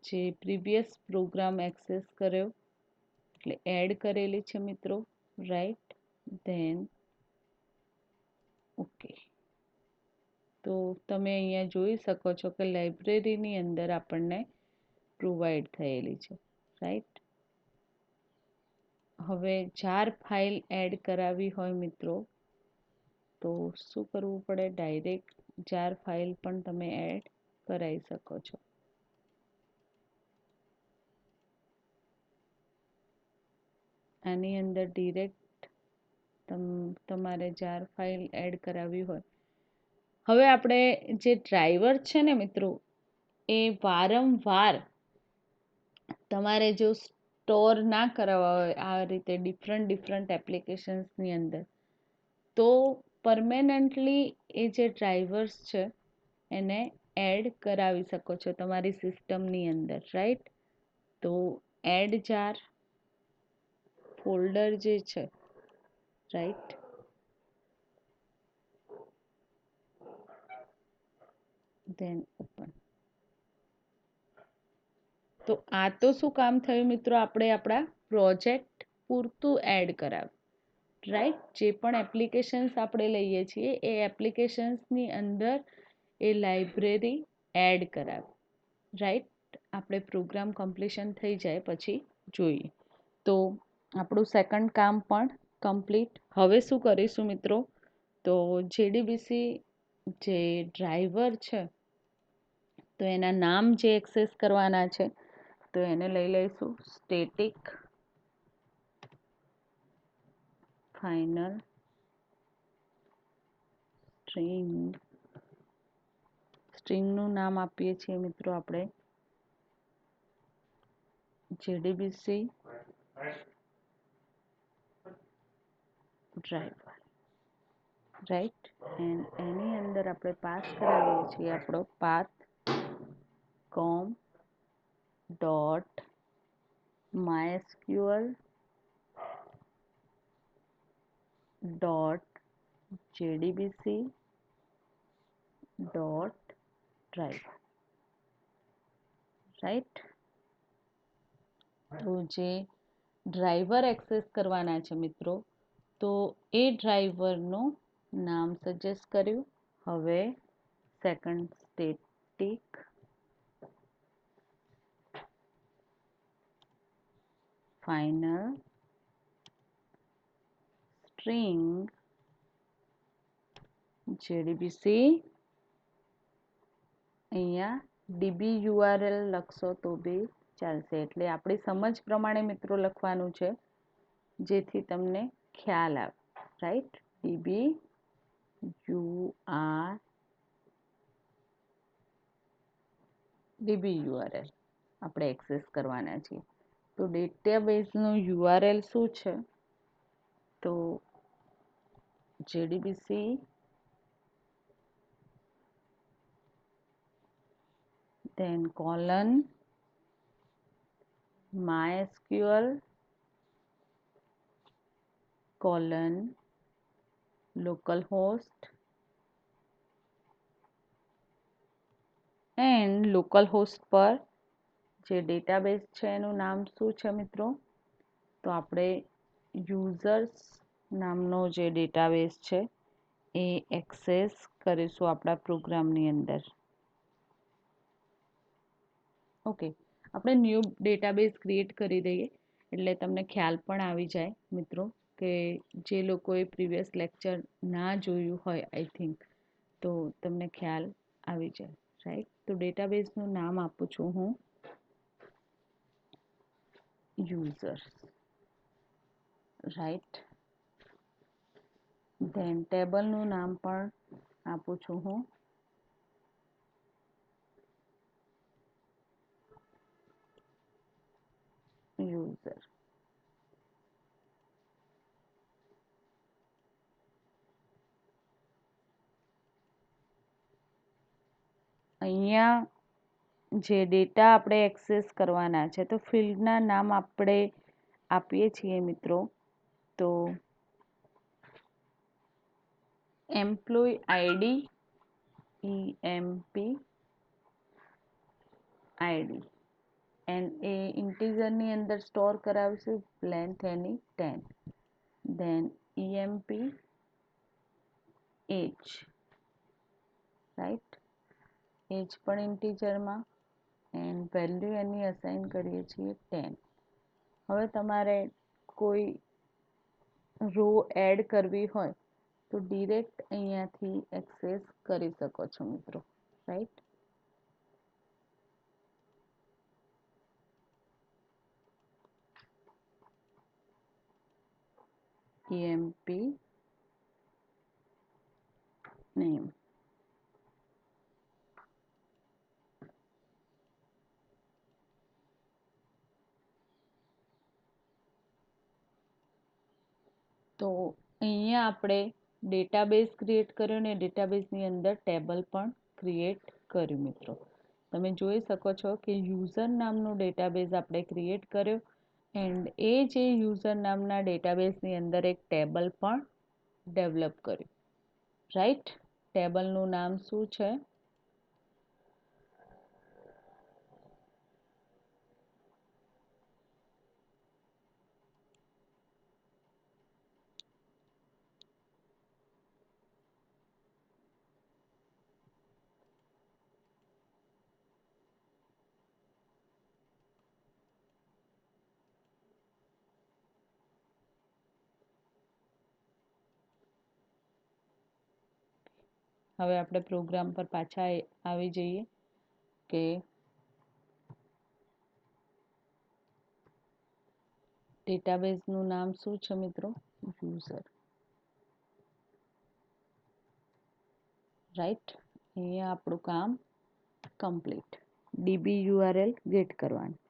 જે પ્રીવિયસ પ્રોગ્રામ એક્સેસ કર્યો એટલે એડ કરેલી છે મિત્રો. રાઈટ? Then okay. તો તમે અહીંયા જોઈ શકો છો કે લાઇબ્રેરીની અંદર આપણને પ્રોવાઈડ થયેલી છે. રાઈટ? હવે જાર ફાઇલ એડ કરાવી હોય મિત્રો તો શું કરવું પડે? ડાયરેક્ટ જાર ફાઇલ પણ તમે એડ કરાવી શકો છો. આની અંદર ડિરેક્ટ તમારે જાર ફાઇલ એડ કરાવી હોય. હવે આપણે જે ડ્રાઈવર છે ને મિત્રો એ વારંવાર તમારે જો સ્ટોર ના કરાવવા હોય આ રીતે ડિફરન્ટ એપ્લિકેશન્સની અંદર, તો પરમેનન્ટલી એ જે ડ્રાઈવર્સ છે એને એડ કરાવી શકો છો તમારી સિસ્ટમની અંદર. રાઈટ? તો એડ જાર ફોલ્ડર જે છે રાઈટ, ધેન ઓપન. તો આ તો શું કામ થયું મિત્રો? આપણે આપણા પ્રોજેક્ટ પૂરતું એડ કરાવ્યું. રાઈટ? જે પણ એપ્લિકેશન્સ આપણે લઈએ છીએ એ એપ્લિકેશન્સની અંદર એ લાઇબ્રેરી એડ કરાવે. રાઈટ? આપણે પ્રોગ્રામ કમ્પ્લીશન થઈ જાય પછી જોઈએ. તો આપણું સેકન્ડ કામ પણ કમ્પ્લીટ. હવે શું કરીશું મિત્રો? તો JDBC જે ડ્રાઈવર છે તો એના નામ જે એક્સેસ કરવાના છે તો એને લઈ લઈશું સ્ટેટિક ફાઇનલ સ્ટ્રિંગનું નામ આપીએ છીએ મિત્રો આપણે JDBC ડ્રાઈવર. રાઈટ? એન્ડ એની અંદર આપણે પાસ કરાવીએ છીએ આપણો પાથ કોમ dot mysql dot jdbc dot drive, right. તો જે ડ્રાઈવર એક્સેસ કરવાના છે મિત્રો, તો એ ડ્રાઈવરનું નામ સજેસ્ટ કર્યું. હવે સેકન્ડ સ્ટેટિક ફાઇનલ સ્ટ્રિંગ જેડીબીસી, અહીંયા ડીબી યુઆરએલ લખશો તો બી ચાલશે. એટલે આપણી સમજ પ્રમાણે મિત્રો લખવાનું છે, જેથી તમને ખ્યાલ આવે, રાઈટ. ડીબી યુઆરએલ આપણે એક્સેસ કરવાના છીએ. તો ડેટાબેઝનું યુઆરએલ શું છે? તો જેડીબીસી then colon mysql colon localhost and localhost પર જે ડેટાબેઝ છે એનું નામ શું છે મિત્રો? તો આપણે યુઝર્સ નામનો જે ડેટાબેઝ છે એ એક્સેસ કરીશું આપણા પ્રોગ્રામની અંદર. ઓકે, આપણે ન્યૂ ડેટાબેઝ ક્રિએટ કરી દઈએ એટલે તમને ખ્યાલ પણ આવી જાય મિત્રો, કે જે લોકોએ પ્રીવિયસ લેક્ચર ના જોયું હોય આઈ થિંક, તો તમને ખ્યાલ આવી જાય, રાઈટ. તો ડેટાબેઝનું નામ આપું છું હું યુઝર્સ, રાઈટ. ધેન ટેબલનું નામ પણ આપું છું હું યુઝર. અહીંયા જે ડેટા આપણે એક્સેસ કરવાના છે, તો ફિલ્ડના નામ આપણે આપીએ છીએ મિત્રો. તો employ ID, EMP ID, and એ ઇન્ટીજરની અંદર સ્ટોર કરાવીશું, લેન્થ એની 10. Then EMP age, right. Age પણ ઇન્ટીજરમાં, એન્ડ વેલ્યુ એની અસાઇન કરીએ છીએ 10. હવે તમારે કોઈ રો એડ કરવી હોય તો ડિરેક્ટ અહીંયાથી એક્સેસ કરી શકો છો મિત્રો, રાઈટ. EMP name. તો અહીંયા આપણે ડેટાબેઝ ક્રિએટ કર્યો ને ડેટાબેઝની અંદર ટેબલ પણ ક્રિએટ કર્યું મિત્રો. તમે જોઈ શકો છો કે યુઝર નામનું ડેટાબેઝ આપણે ક્રિએટ કર્યો, એન્ડ એ જે યુઝર નામના ડેટાબેઝની અંદર એક ટેબલ પણ ડેવલપ કર્યું, રાઈટ. ટેબલનું નામ શું છે? હવે આપણે પ્રોગ્રામ પર પાછા આવી જઈએ કે ડેટાબેઝનું નામ શું છે મિત્રો? User, right. અહીંયા આપણું કામ કમ્પ્લીટ. ડીબી યુઆરએલ ગેટ કરવાનું.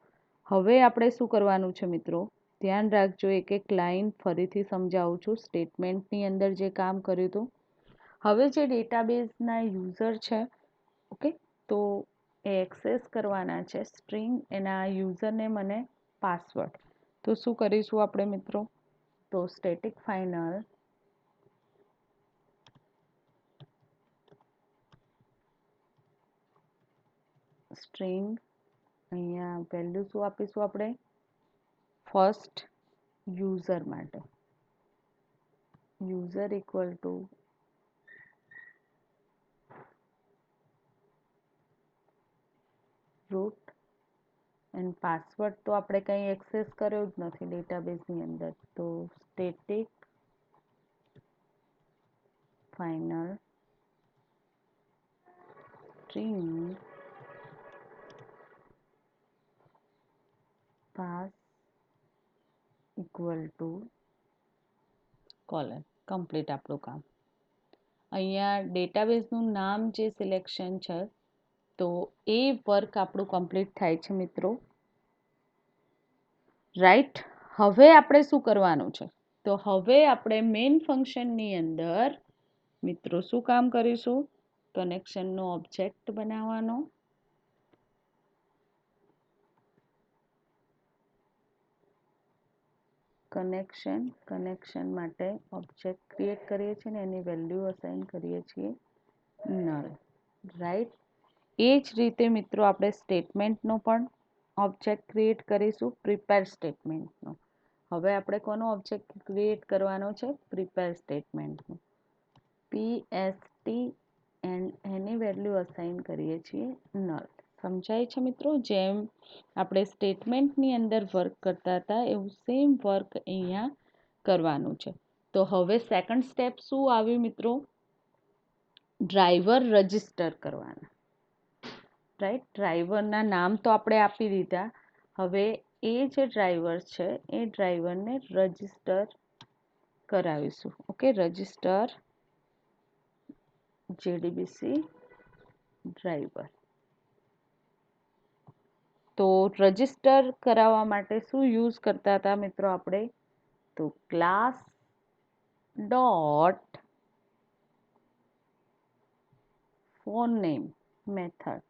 હવે આપણે શું કરવાનું છે મિત્રો? ધ્યાન રાખજો, એક એક લાઈન ફરીથી સમજાવું છું. સ્ટેટમેન્ટની અંદર જે કામ કર્યું હતું હવે જે ડેટાબેઝના યુઝર છે, ઓકે, તો એ એક્સેસ કરવાના છે સ્ટ્રિંગ એના યુઝરનેમ અને પાસવર્ડ. તો શું કરીશું આપણે મિત્રો? તો સ્ટેટિક ફાઇનલ સ્ટ્રિંગ, અહીંયા વેલ્યુ શું આપીશું આપણે? ફર્સ્ટ યુઝર માટે user equal to root and password તો આપણે કંઈ એક્સેસ કર્યો જ નથી ડેટાબેઝની અંદર, તો static final string pass equal to colon. Complete આપણું કામ. અહીંયા ડેટાબેઝનું નામ જે સિલેક્શન છે, તો એ વર્ક આપણું કમ્પ્લીટ થાય છે મિત્રો. રાઈટ. હવે આપણે શું કરવાનું છે? તો હવે આપણે મેઇન ફંક્શનની અંદર મિત્રો શું કામ કરીશું? કનેક્શનનો ઓબ્જેક્ટ બનાવવાનો. કનેક્શન માટે ઓબ્જેક્ટ ક્રિએટ કરીએ છીએ ને એની વેલ્યુ અસાઇન કરીએ છીએ નલ. રાઈટ. એ જ રીતે મિત્રો આપણે સ્ટેટમેન્ટનો પણ ઓબ્જેક્ટ ક્રિએટ કરીશું, પ્રિપેર સ્ટેટમેન્ટનો. હવે આપણે કોનો ઓબ્જેક્ટ ક્રિએટ કરવાનો છે? પ્રિપેર સ્ટેટમેન્ટનો. PST એન્ડ એની વેલ્યુ અસાઇન કરીએ છીએ નલ. સમજાય છે મિત્રો? જેમ આપણે સ્ટેટમેન્ટની અંદર વર્ક કરતા હતા એવું સેમ વર્ક અહીંયા કરવાનું છે. તો હવે સેકન્ડ સ્ટેપ શું આવ્યું મિત્રો? ડ્રાઈવર રજિસ્ટર કરવાના. રાઈટ. ડ્રાઈવરના નામ તો આપણે આપી દીધા. હવે એ જે ડ્રાઈવર છે એ ડ્રાઈવરને રજિસ્ટર કરાવીશું. Okay, register JDBC driver. તો રજિસ્ટર કરાવવા માટે શું યુઝ કરતા હતા મિત્રો આપણે? તો class dot for name method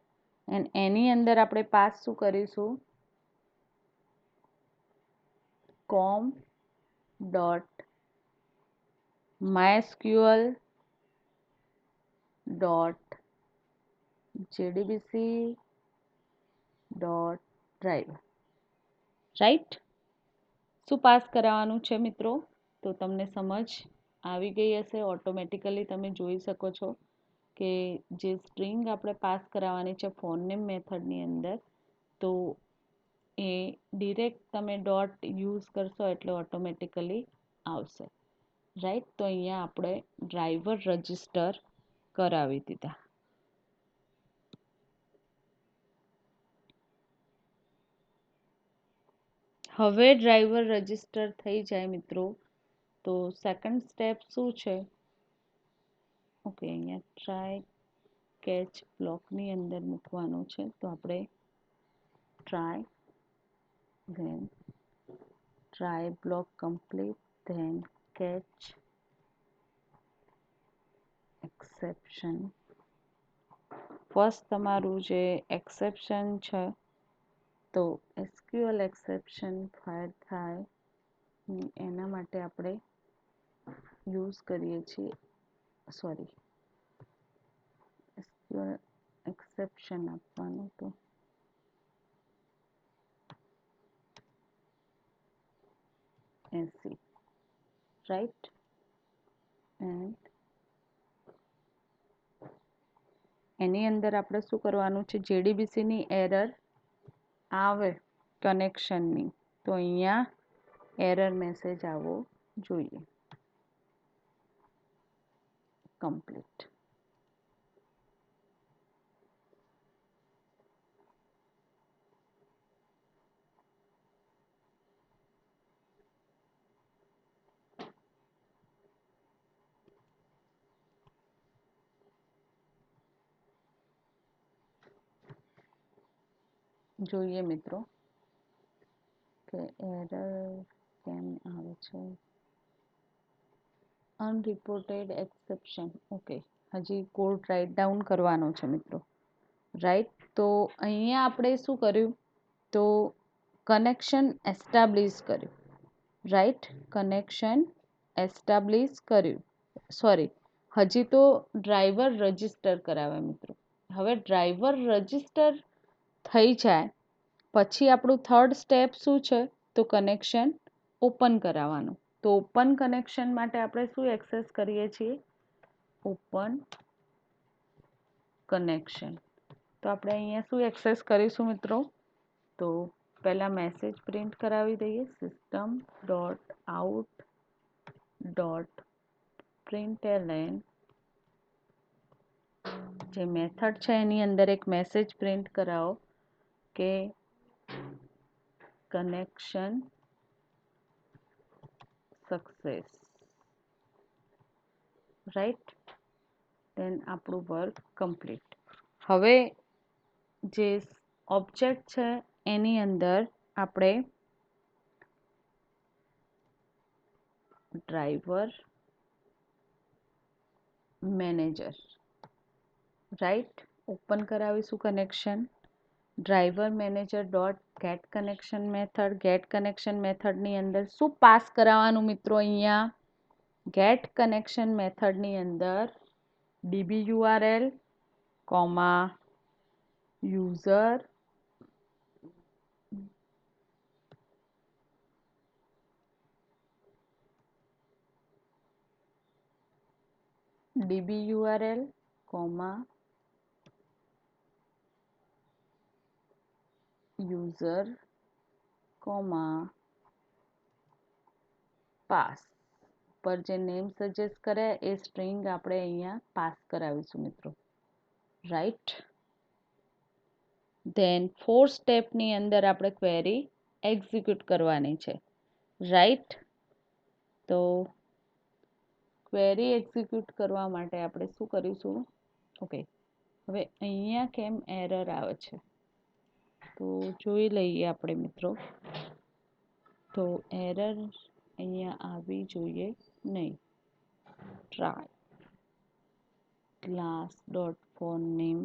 and એની અંદર આપણે પાસ શું કરીશું? com dot mysql dot JDBC dot driver. Right. શું પાસ કરાવવાનું છે મિત્રો? તો તમને સમજ આવી ગઈ હશે. ઓટોમેટિકલી તમે જોઈ શકો છો કે જે સ્ટ્રિંગ આપણે પાસ કરાવવાની છે ફોન નેમ મેથડની અંદર, તો એ ડિરેક્ટ તમે ડોટ યુઝ કરશો એટલે ઓટોમેટિકલી આવશે. રાઈટ. તો અહીંયા આપણે ડ્રાઈવર રજિસ્ટર કરાવી દીધા. હવે ડ્રાઈવર રજિસ્ટર થઈ જાય મિત્રો, તો સેકન્ડ સ્ટેપ શું છે? ઓકે, અહીંયા ટ્રાય કેચ બ્લોકની અંદર મૂકવાનું છે. તો આપણે try then try block complete then catch exception. First તમારું જે એક્સેપ્શન છે, તો SQL એક્સેપ્શન ફાયર થાય એના માટે આપણે યુઝ કરીએ છીએ, સોરી, SQL એક્સેપ્શન આપવાનું. તો એસી. રાઈટ. એન્ડ એની અંદર આપણે શું કરવાનું છે? JDBCની એરર આવે કનેક્શનની, તો અહીંયા એરર મેસેજ આવવો જોઈએ. કમ્પ્લીટ. જોઈએ મિત્રો કે એરર કેમ આવે છે. અનરિપોર્ટેડ એક્સેપ્શન. ઓકે, હજી કોડ રાઇટ ડાઉન કરવાનો છે મિત્રો. રાઈટ, તો અહીંયા આપણે શું કર્યું, તો કનેક્શન એસ્ટાબ્લિશ કર્યું. રાઈટ, કનેક્શન એસ્ટાબ્લિશ કર્યું. સોરી, હજી તો ડ્રાઈવર રજિસ્ટર કરાવે મિત્રો. હવે ડ્રાઈવર રજિસ્ટર થઈ જાય પછી આપણું થર્ડ સ્ટેપ શું છે, તો કનેક્શન ઓપન કરાવવાનું. તો ઓપન કનેક્શન માટે આપણે શું એક્સેસ કરીએ છીએ, ઓપન કનેક્શન. તો આપણે અહીંયા શું એક્સેસ કરીશું મિત્રો, તો પહેલાં મેસેજ પ્રિન્ટ કરાવી દઈએ, system dot out dot println. જે મેથડ છે એની અંદર એક મેસેજ પ્રિન્ટ કરાવો કે કનેક્શન સક્સેસ. રાઈટ, દેન આપણું વર્ક કમ્પ્લીટ. હવે જે ઓબ્જેક્ટ છે એની અંદર આપણે ડ્રાઈવર મેનેજર, રાઈટ, ઓપન કરાવીશું connection. Driver manager dot get connection method. Get connection મેથડની અંદર શું પાસ કરાવવાનું મિત્રો, અહીંયા ગેટ કનેક્શન મેથડની અંદર dB URL comma user dB URL comma user comma pass. પર જે નેમ સજેસ્ટ કરે એ સ્ટ્રિંગ આપણે અહીંયા પાસ કરાવીશું મિત્રો. રાઈટ, ધેન ફોર્થ સ્ટેપની અંદર આપણે ક્વેરી એક્ઝિક્યુટ કરવાની છે. રાઈટ, તો ક્વેરી એક્ઝિક્યુટ કરવા માટે આપણે શું કરીશું, ઓકે, હવે અહીંયા કેમ એરર આવે છે તો જોઈ લઈએ આપણે મિત્રો. તો એરર અહીંયા આવવી જોઈએ નહીં. Try class dot for name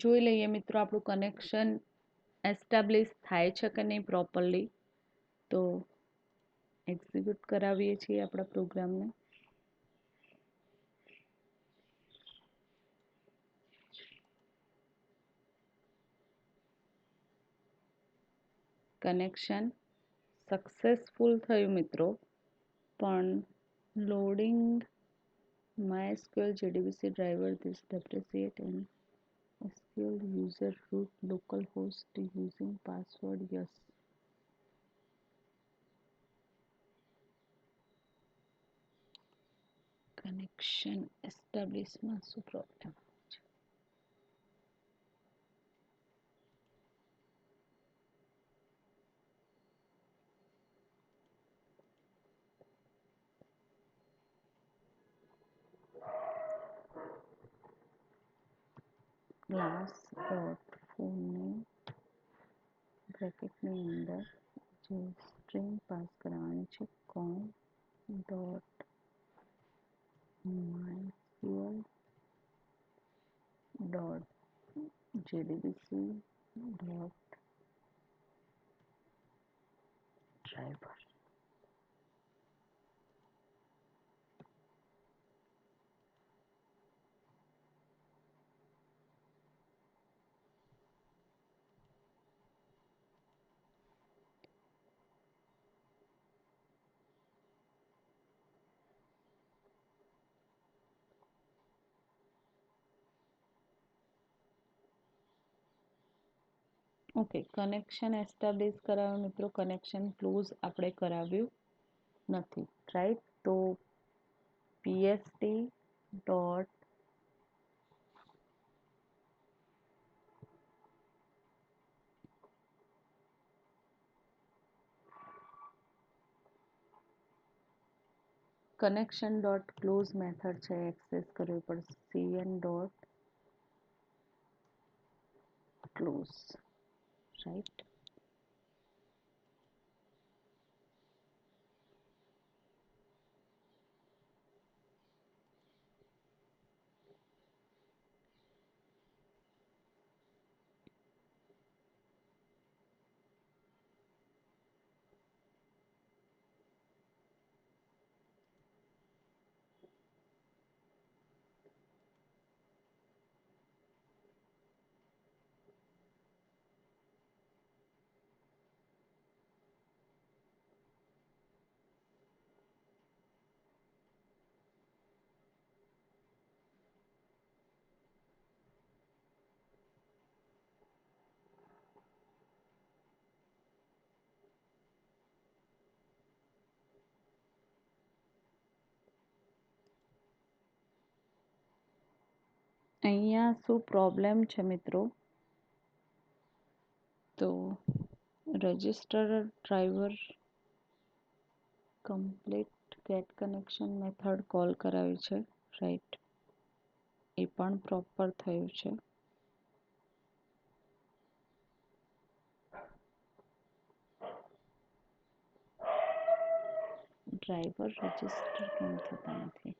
જોઈ લઈએ મિત્રો આપણું કનેક્શન એસ્ટાબ્લિશ થાય છે કે નહીં પ્રોપરલી. તો એક્ઝિક્યુટ કરાવીએ છીએ આપણા પ્રોગ્રામને. કનેક્શન સક્સેસફુલ થયું મિત્રો, પણ loading MySQL JDBC driver this depreciate and SQL user root localhost using password yes. Connection એસ્ટાબ્લિશમાં શું પ્રોબ્લેમ છે, ક્લાસ ડોટ ફોનને બ્રેકેટની અંદર જે સ્ટ્રિંગ પાસ કરવાની છે com dot MySQL dot JDBC dot driver. Okay, connection establish કરાવ્યું મિત્રો, કનેક્શન ક્લોઝ આપણે કરાવ્યું નથી, રાઈટ. તો PST dot connection dot close method છે એક્સેસ કરવી પડશે, cn ડોટ ક્લોઝ, રાઈટ. અહીંયા શું પ્રોબ્લેમ છે મિત્રો, તો register driver complete get connection method call કરાવી છે, રાઈટ. એ પણ પ્રોપર થયું છે. ડ્રાઈવર રજિસ્ટર કેમ થતા નથી?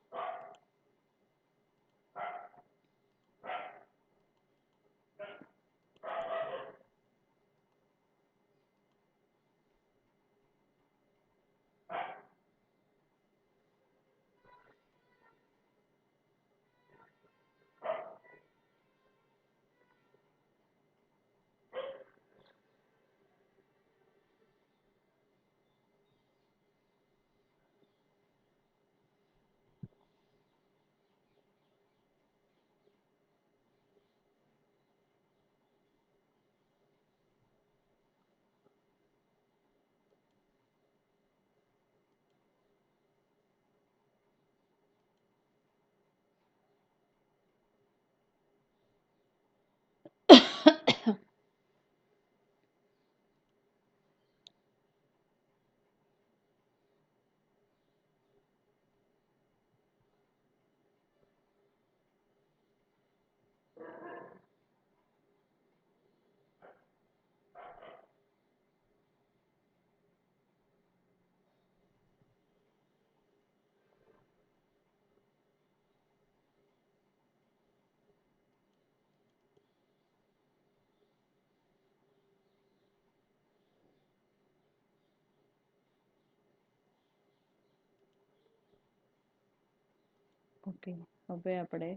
ઓકે, હવે આપણે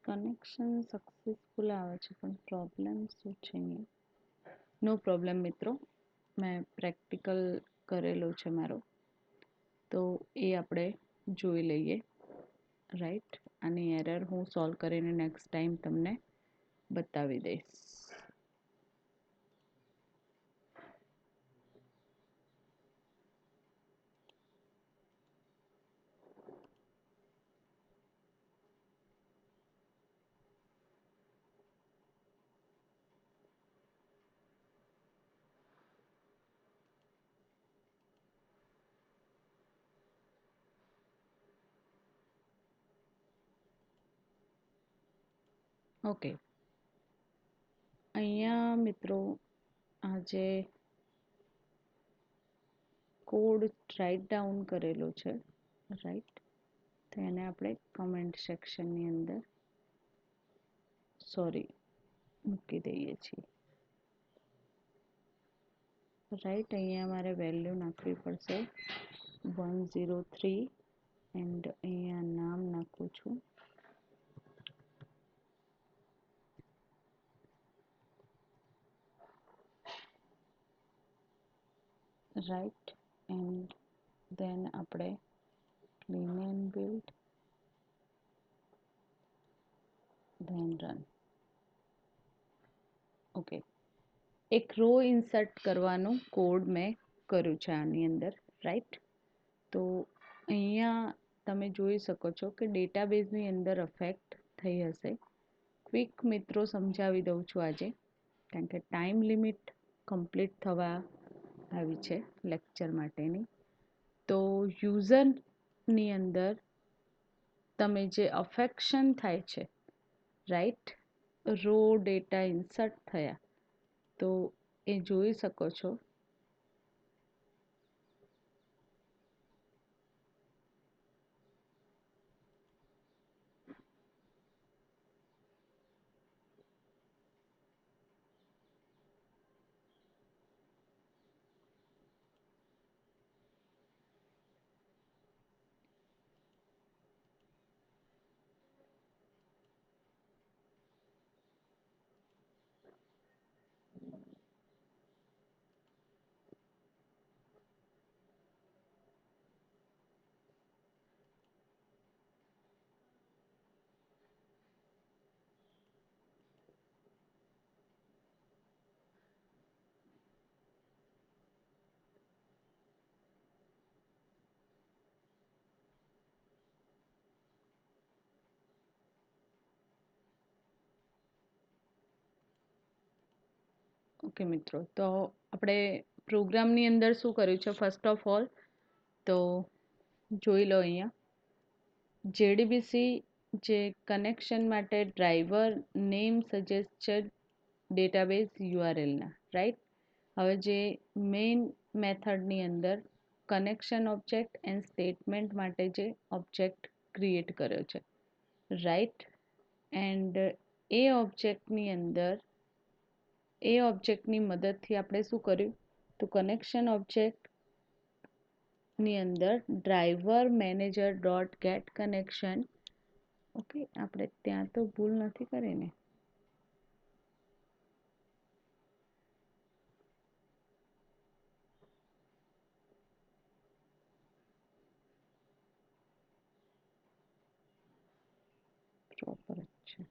કનેક્શન સક્સેસફુલ આવે છે, પણ પ્રોબ્લેમ શું છે અહીંયા? નો પ્રોબ્લેમ મિત્રો, મેં પ્રેક્ટિકલ કરેલો છે મારો, તો એ આપણે જોઈ લઈએ, રાઈટ. આની એરર હું સોલ્વ કરીને નેક્સ્ટ ટાઈમ તમને બતાવી દઈશ. ઓકે, અહીંયા મિત્રો આ જે કોડ રાઇટ ડાઉન કરેલો છે, રાઈટ, તો એને આપણે કમેન્ટ સેક્શનની અંદર મૂકી દઈએ છીએ, રાઈટ. અહીંયા મારે વેલ્યુ નાખવી પડશે 103 એન્ડ અહીંયા નામ નાખું છું, રાઈટ, એન્ડ દેન આપણે clean and build, then run. Okay, એક રો ઇન્સર્ટ કરવાનું કોડ મેં કર્યું છે આની અંદર, રાઈટ. તો અહીંયા તમે જોઈ શકો છો કે ડેટાબેઝની અંદર અફેક્ટ થઈ હશે. ક્વિક મિત્રો સમજાવી દઉં છું આજે, કારણ કે ટાઈમ લિમિટ કમ્પ્લીટ થવા આવી છે લેક્ચર માટેની. તો યુઝરની અંદર તમે જે અફેક્શન થાય છે, રાઈટ, રો ડેટા ઇન્સર્ટ થયા, તો એ જોઈ શકો છો. ઓકે મિત્રો, તો આપણે પ્રોગ્રામની અંદર શું કર્યું છે, ફર્સ્ટ ઓફ ઓલ તો જોઈ લો. અહીંયા JDBC જે કનેક્શન માટે ડ્રાઈવર નેમ સજેસ્ટ છે ડેટાબેઝ યુઆરએલના, રાઈટ. હવે જે મેઇન મેથડની અંદર કનેક્શન ઓબ્જેક્ટ એન્ડ સ્ટેટમેન્ટ માટે જે ઓબ્જેક્ટ ક્રિએટ કર્યો છે, રાઈટ. એન્ડ એ ઓબ્જેક્ટની અંદર એ ઓબ્જેક્ટની મદદથી આપણે શું કર્યું, તો કનેક્શન ઓબ્જેક્ટની અંદર driver manager dot get connection. Okay, આપણે ત્યાં તો ભૂલ નથી કરીને. પ્રોપર છે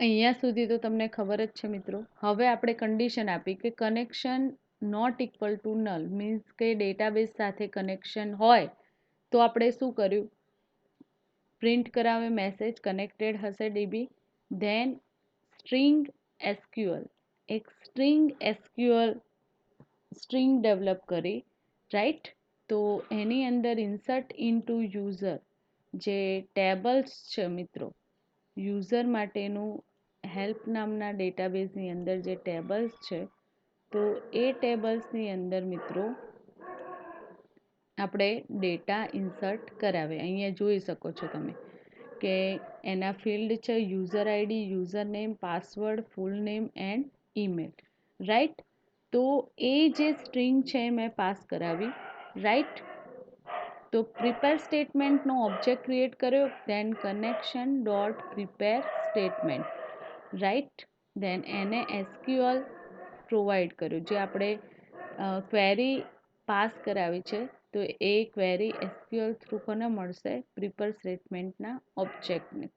અહીંયા સુધી તો તમને ખબર જ છે મિત્રો. હવે આપણે કન્ડિશન આપી કે connection not equal to null, means કે ડેટાબેઝ સાથે કનેક્શન હોય તો આપણે શું કર્યું, પ્રિન્ટ કરાવે મેસેજ કનેક્ટેડ હશે ડીબી. ધેન સ્ટ્રિંગ એસક્યુએલ, એક સ્ટ્રિંગ એસક્યુએલ સ્ટ્રિંગ ડેવલપ કરી, રાઈટ. તો એની અંદર ઇન્સર્ટ ઇનટુ યુઝર જે ટેબલ્સ છે મિત્રો, યુઝર માટેનું હેલ્પ નામના ડેટાબેઝની અંદર જે ટેબલ્સ છે, તો એ ટેબલ્સની અંદર મિત્રો આપણે ડેટા ઇન્સર્ટ કરાવે. અહીંયા જોઈ શકો છો તમે કે એના ફિલ્ડ છે user ID, user name, password, full name and email, right. તો એ જે સ્ટ્રિંગ છે મેં પાસ કરાવી, રાઈટ. તો પ્રિપેર સ્ટેટમેન્ટનો ઓબ્જેક્ટ ક્રિએટ કર્યો, then connection dot prepare statement, right. Then એને એસક્યુએલ પ્રોવાઈડ કર્યું, જે આપણે ક્વેરી પાસ કરાવી છે, તો એ ક્વેરી એસક્યુએલ થ્રુ કોને મળશે, પ્રિપેર સ્ટેટમેન્ટના ઓબ્જેક્ટને.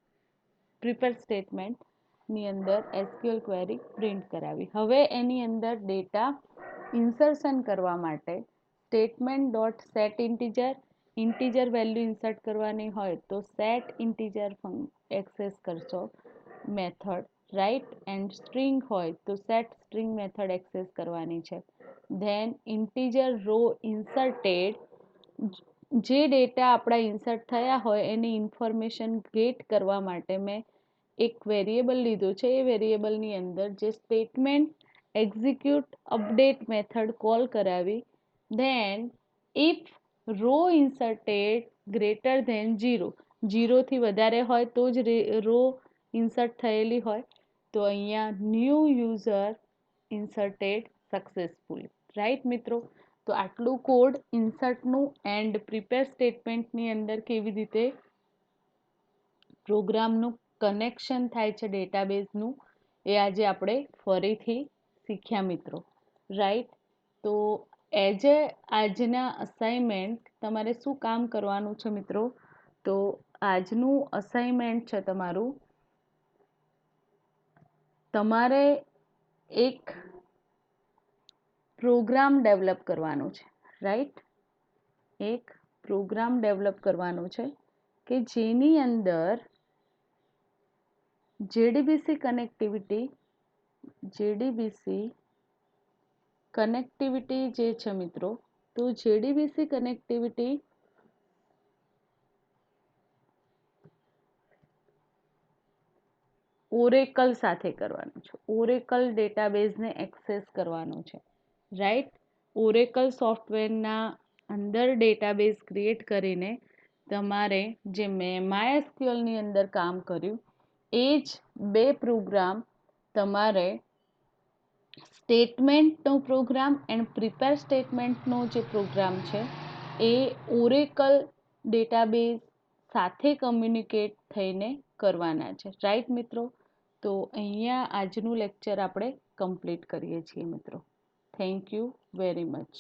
પ્રિપેર સ્ટેટમેન્ટની અંદર એસક્યુએલ ક્વેરી પ્રિન્ટ કરાવી. હવે એની અંદર ડેટા ઇન્સર્શન કરવા માટે statement dot set integer, integer value insert કરવાની હોય તો સેટ ઇન્ટીજર એક્સેસ કરશો મેથડ, રાઈટ. એન્ડ સ્ટ્રિંગ હોય તો સેટ સ્ટ્રિંગ મેથડ એક્સેસ કરવાની છે. ધેન ઇન્ટીજર રો ઇન્સર્ટેડ, જે ડેટા આપણા ઇન્સર્ટ થયા હોય એની ઇન્ફોર્મેશન ગેટ કરવા માટે મેં એક વેરિયેબલ લીધો છે. એ વેરિયેબલની અંદર જે statement execute update method call કરાવી. Then if row inserted greater than 0, 0થી વધારે હોય તો જ રો ઇન્સર્ટ થયેલી હોય, તો અહીંયા new user inserted successfully, right મિત્રો. તો આટલું કોડ ઇન્સર્ટનું એન્ડ પ્રિપેર સ્ટેટમેન્ટની અંદર કેવી રીતે પ્રોગ્રામનું કનેક્શન થાય છે ડેટાબેઝનું, એ આજે આપણે ફરીથી શીખ્યા મિત્રો, રાઈટ? તો એઝ એ આજના અસાઇનમેન્ટ તમારે શું કામ કરવાનું છે મિત્રો? તો આજનું અસાઇનમેન્ટ છે તમારું, તમારે એક પ્રોગ્રામ ડેવલપ કરવાનો છે, રાઈટ? એક પ્રોગ્રામ ડેવલપ કરવાનો છે કે જેની અંદર JDBC કનેક્ટિવિટી જે છે મિત્રો, તો JDBC કનેક્ટિવિટી ઓરેકલ સાથે કરવાનું છે. ઓરેકલ ડેટાબેઝને એક્સેસ કરવાનો છે, રાઈટ? ઓરેકલ સોફ્ટવેરના અંદર ડેટાબેઝ ક્રિએટ કરીને તમારે જે મેં MySQLની અંદર કામ કર્યું એ જ બે પ્રોગ્રામ તમારે સ્ટેટમેન્ટનો પ્રોગ્રામ એન્ડ પ્રિપેર સ્ટેટમેન્ટનો જે પ્રોગ્રામ છે એ ઓરેકલ ડેટાબેઝ સાથે કમ્યુનિકેટ થઈને કરવાના છે, રાઈટ મિત્રો? તો અહીંયા આજનું લેક્ચર આપણે કમ્પ્લીટ કરીએ છીએ મિત્રો. Thank you very much.